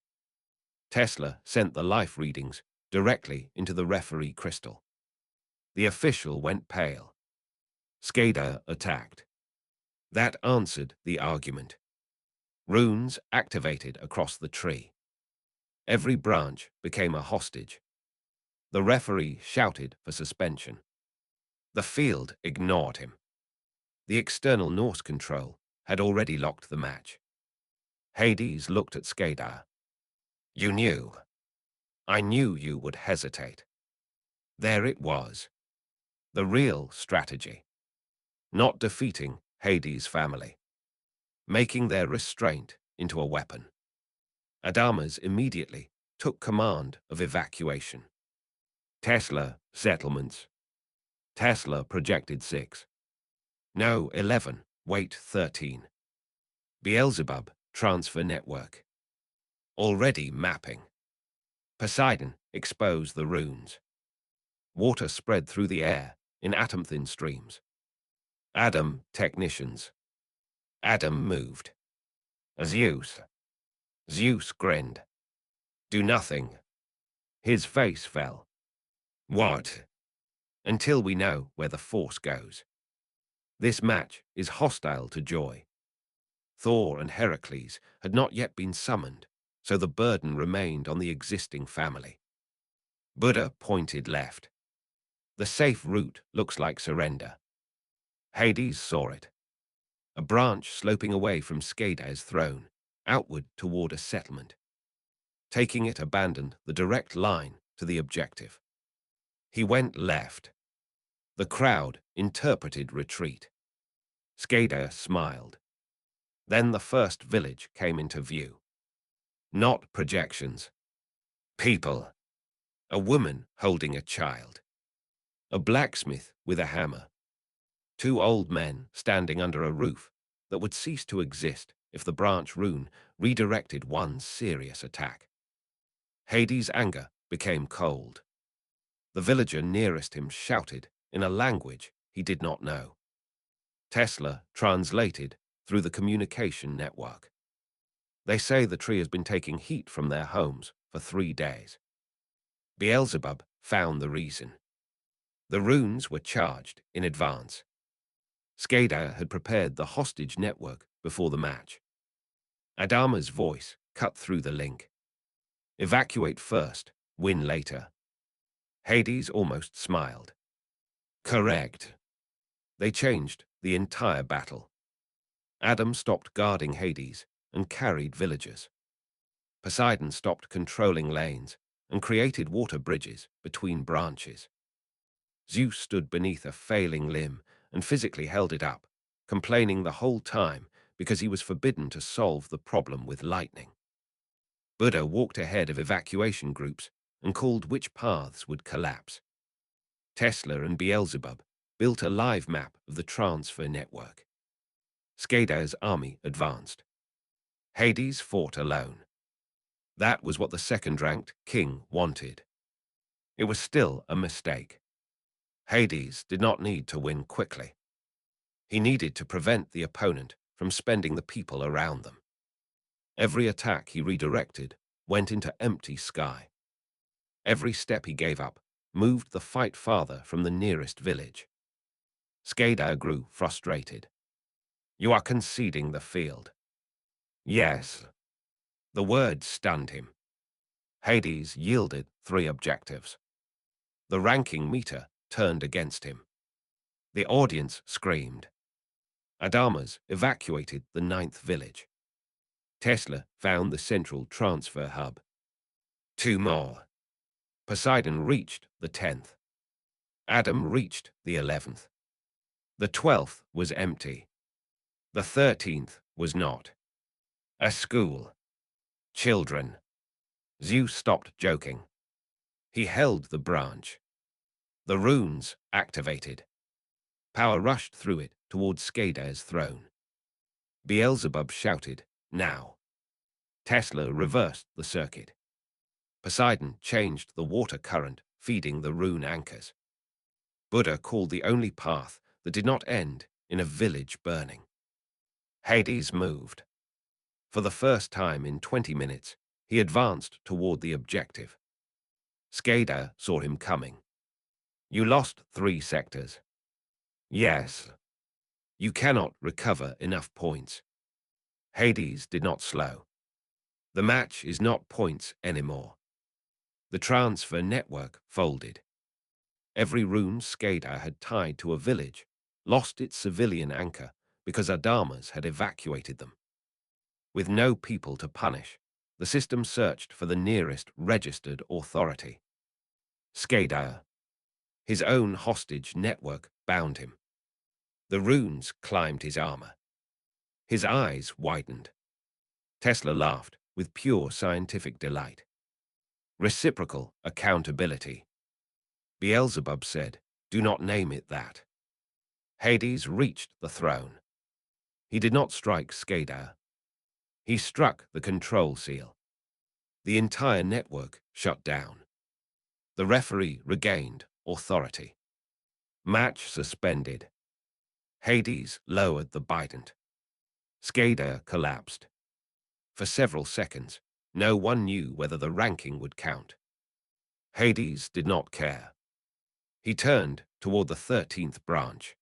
Tesla sent the life readings directly into the referee crystal. The official went pale. Skada attacked. That answered the argument. Runes activated across the tree. Every branch became a hostage. The referee shouted for suspension. The field ignored him. The external Norse control had already locked the match. Hades looked at Skadar. You knew. I knew you would hesitate. There it was. The real strategy. Not defeating Hades' family. Making their restraint into a weapon. Adamas immediately took command of evacuation. Tesla settlements. Tesla projected 6. No, 11. Wait, 13. Beelzebub transfer network. Already mapping. Poseidon exposed the runes. Water spread through the air in atom-thin streams. Adam technicians. Adam moved. Zeus. Zeus grinned. Do nothing. His face fell. What? Until we know where the force goes. This match is hostile to joy. Thor and Heracles had not yet been summoned, so the burden remained on the existing family. Buddha pointed left. The safe route looks like surrender. Hades saw it. A branch sloping away from Skadar's throne, outward toward a settlement. Taking it abandoned the direct line to the objective. He went left. The crowd interpreted retreat. Skadar smiled. Then the first village came into view. Not projections. People. A woman holding a child. A blacksmith with a hammer. 2 old men standing under a roof that would cease to exist if the branch rune redirected one serious attack. Hades' anger became cold. The villager nearest him shouted in a language he did not know. Tesla translated through the communication network. They say the tree has been taking heat from their homes for 3 days. Beelzebub found the reason. The runes were charged in advance. Skadar had prepared the hostage network before the match. Adama's voice cut through the link. Evacuate first, win later. Hades almost smiled. Correct. They changed the entire battle. Adam stopped guarding Hades and carried villagers. Poseidon stopped controlling lanes and created water bridges between branches. Zeus stood beneath a failing limb and physically held it up, complaining the whole time because he was forbidden to solve the problem with lightning. Buddha walked ahead of evacuation groups and called which paths would collapse. Tesla and Beelzebub built a live map of the transfer network. Skadar's army advanced. Hades fought alone. That was what the second-ranked king wanted. It was still a mistake. Hades did not need to win quickly. He needed to prevent the opponent from spending the people around them. Every attack he redirected went into empty sky. Every step he gave up moved the fight farther from the nearest village. Skadar grew frustrated. You are conceding the field. Yes. The word stunned him. Hades yielded 3 objectives. The ranking meter turned against him. The audience screamed. Adamas evacuated the 9th village. Tesla found the central transfer hub. 2 more. Poseidon reached the 10th. Adam reached the 11th. The 12th was empty. The 13th was not. A school. Children. Zeus stopped joking. He held the branch. The runes activated. Power rushed through it towards Skadar's throne. Beelzebub shouted, now. Tesla reversed the circuit. Poseidon changed the water current feeding the rune anchors. Buddha called the only path that did not end in a village burning. Hades moved. For the first time in 20 minutes, he advanced toward the objective. Skadar saw him coming. You lost 3 sectors. Yes. You cannot recover enough points. Hades did not slow. The match is not points anymore. The transfer network folded. Every rune Skadar had tied to a village lost its civilian anchor because Adamas had evacuated them. With no people to punish, the system searched for the nearest registered authority. Skadar. His own hostage network bound him. The runes climbed his armor. His eyes widened. Tesla laughed with pure scientific delight. Reciprocal accountability. Beelzebub said, "Do not name it that." Hades reached the throne. He did not strike Skadar. He struck the control seal. The entire network shut down. The referee regained authority. Match suspended. Hades lowered the bident. Skadar collapsed. For several seconds, no one knew whether the ranking would count. Hades did not care. He turned toward the 13th branch.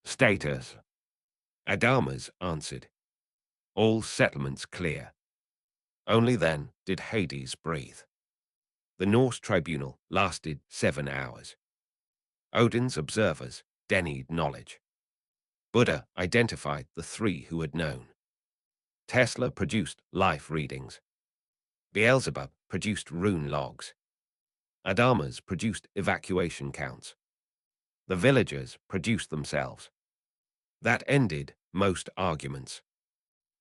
Status. Adamas answered. All settlements clear. Only then did Hades breathe. The Norse tribunal lasted 7 hours. Odin's observers denied knowledge. Buddha identified the 3 who had known. Tesla produced life readings. Beelzebub produced rune logs. Adamas produced evacuation counts. The villagers produced themselves. That ended most arguments.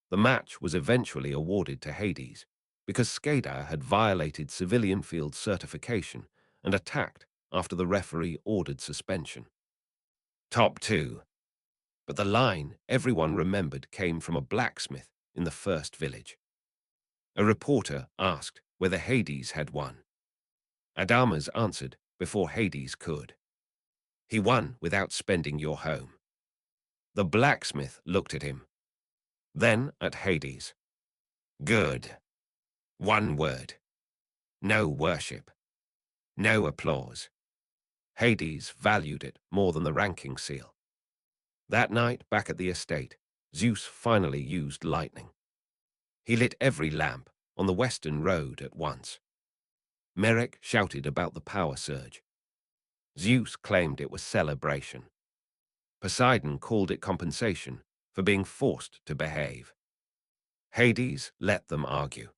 The match was eventually awarded to Hades because Skadar had violated civilian field certification and attacked after the referee ordered suspension. Top 2. But the line everyone remembered came from a blacksmith in the first village. A reporter asked whether Hades had won. Adamas answered before Hades could. He won without spending your home. The blacksmith looked at him, then at Hades. Good. One word. No worship. No applause. Hades valued it more than the ranking seal. That night, back at the estate, Zeus finally used lightning. He lit every lamp on the western road at once. Merrick shouted about the power surge. Zeus claimed it was celebration. Poseidon called it compensation for being forced to behave. Hades let them argue.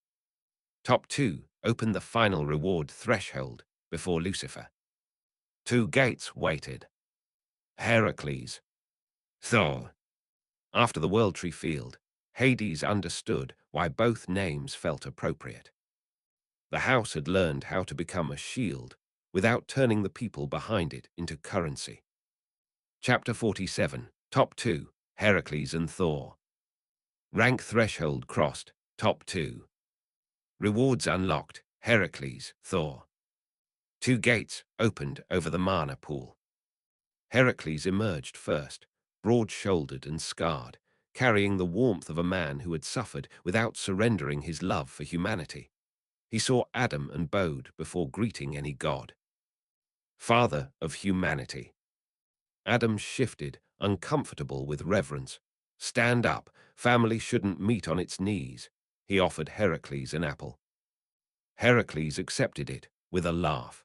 Top 2 opened the final reward threshold before Lucifer. 2 gates waited. Heracles. Thor. After the World Tree Field, Hades understood why both names felt appropriate. The house had learned how to become a shield without turning the people behind it into currency. Chapter 47, Top 2, Heracles and Thor. Rank threshold crossed, Top 2. Rewards unlocked, Heracles, Thor. 2 gates opened over the mana pool. Heracles emerged first, broad-shouldered and scarred, carrying the warmth of a man who had suffered without surrendering his love for humanity. He saw Adam and bowed before greeting any god. Father of humanity. Adam shifted, uncomfortable with reverence. Stand up, family shouldn't meet on its knees. He offered Heracles an apple. Heracles accepted it with a laugh.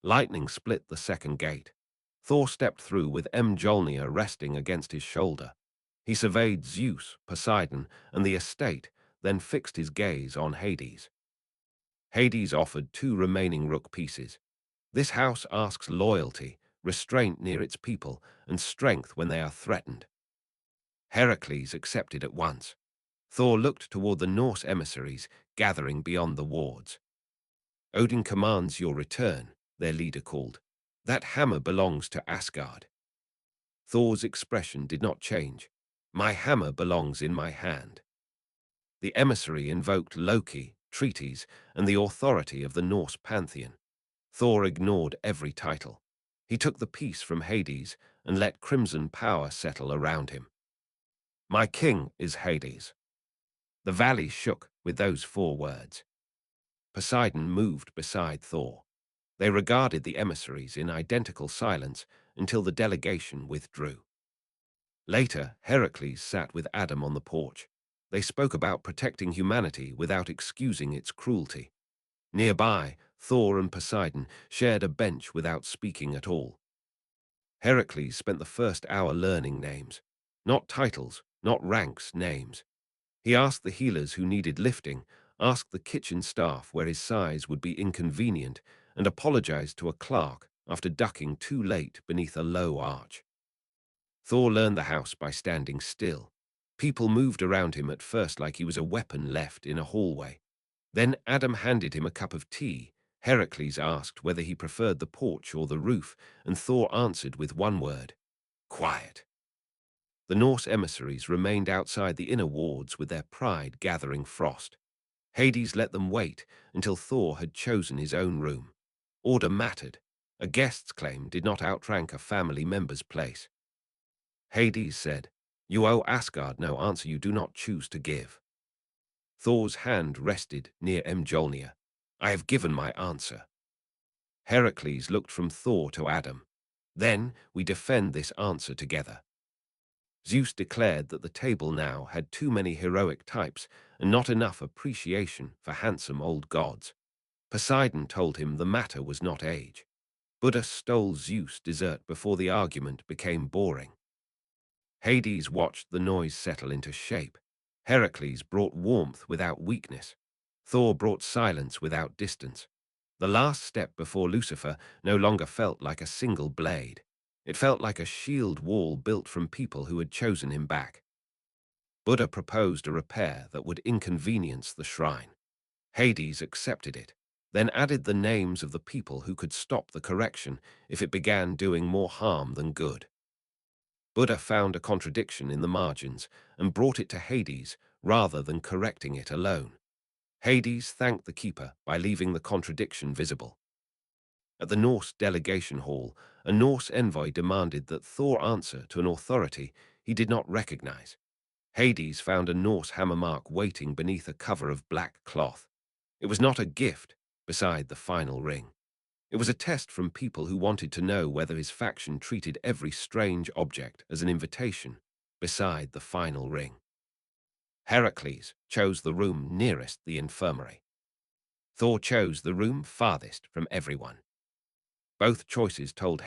Lightning split the second gate. Thor stepped through with Mjolnir resting against his shoulder. He surveyed Zeus, Poseidon, and the estate, then fixed his gaze on Hades. Hades offered 2 remaining rook pieces. This house asks loyalty, restraint near its people, and strength when they are threatened. Heracles accepted at once. Thor looked toward the Norse emissaries gathering beyond the wards. Odin commands your return, their leader called. That hammer belongs to Asgard. Thor's expression did not change. My hammer belongs in my hand. The emissary invoked Loki, treaties, and the authority of the Norse pantheon. Thor ignored every title. He took the piece from Hades and let crimson power settle around him. My king is Hades. The valley shook with those 4 words. Poseidon moved beside Thor. They regarded the emissaries in identical silence until the delegation withdrew. Later, Heracles sat with Adam on the porch. They spoke about protecting humanity without excusing its cruelty. Nearby, Thor and Poseidon shared a bench without speaking at all. Heracles spent the first hour learning names. Not titles, not ranks, names. He asked the healers who needed lifting, asked the kitchen staff where his size would be inconvenient, and apologized to a clerk after ducking too late beneath a low arch. Thor learned the house by standing still. People moved around him at first like he was a weapon left in a hallway. Then Adam handed him a cup of tea. Heracles asked whether he preferred the porch or the roof, and Thor answered with one word: quiet. The Norse emissaries remained outside the inner wards with their pride gathering frost. Hades let them wait until Thor had chosen his own room. Order mattered. A guest's claim did not outrank a family member's place. Hades said, "You owe Asgard no answer you do not choose to give." Thor's hand rested near Mjolnir. "I have given my answer." Heracles looked from Thor to Adam. "Then we defend this answer together." Zeus declared that the table now had too many heroic types and not enough appreciation for handsome old gods. Poseidon told him the matter was not age. Buddha stole Zeus' dessert before the argument became boring. Hades watched the noise settle into shape. Heracles brought warmth without weakness. Thor brought silence without distance. The last step before Lucifer no longer felt like a single blade. It felt like a shield wall built from people who had chosen him back. Buddha proposed a repair that would inconvenience the shrine. Hades accepted it, then added the names of the people who could stop the correction if it began doing more harm than good. Buddha found a contradiction in the margins and brought it to Hades rather than correcting it alone. Hades thanked the keeper by leaving the contradiction visible. At the Norse delegation hall, a Norse envoy demanded that Thor answer to an authority he did not recognize. Hades found a Norse hammer mark waiting beneath a cover of black cloth. It was not a gift beside the final ring. It was a test from people who wanted to know whether his faction treated every strange object as an invitation beside the final ring. Heracles chose the room nearest the infirmary. Thor chose the room farthest from everyone. Both choices told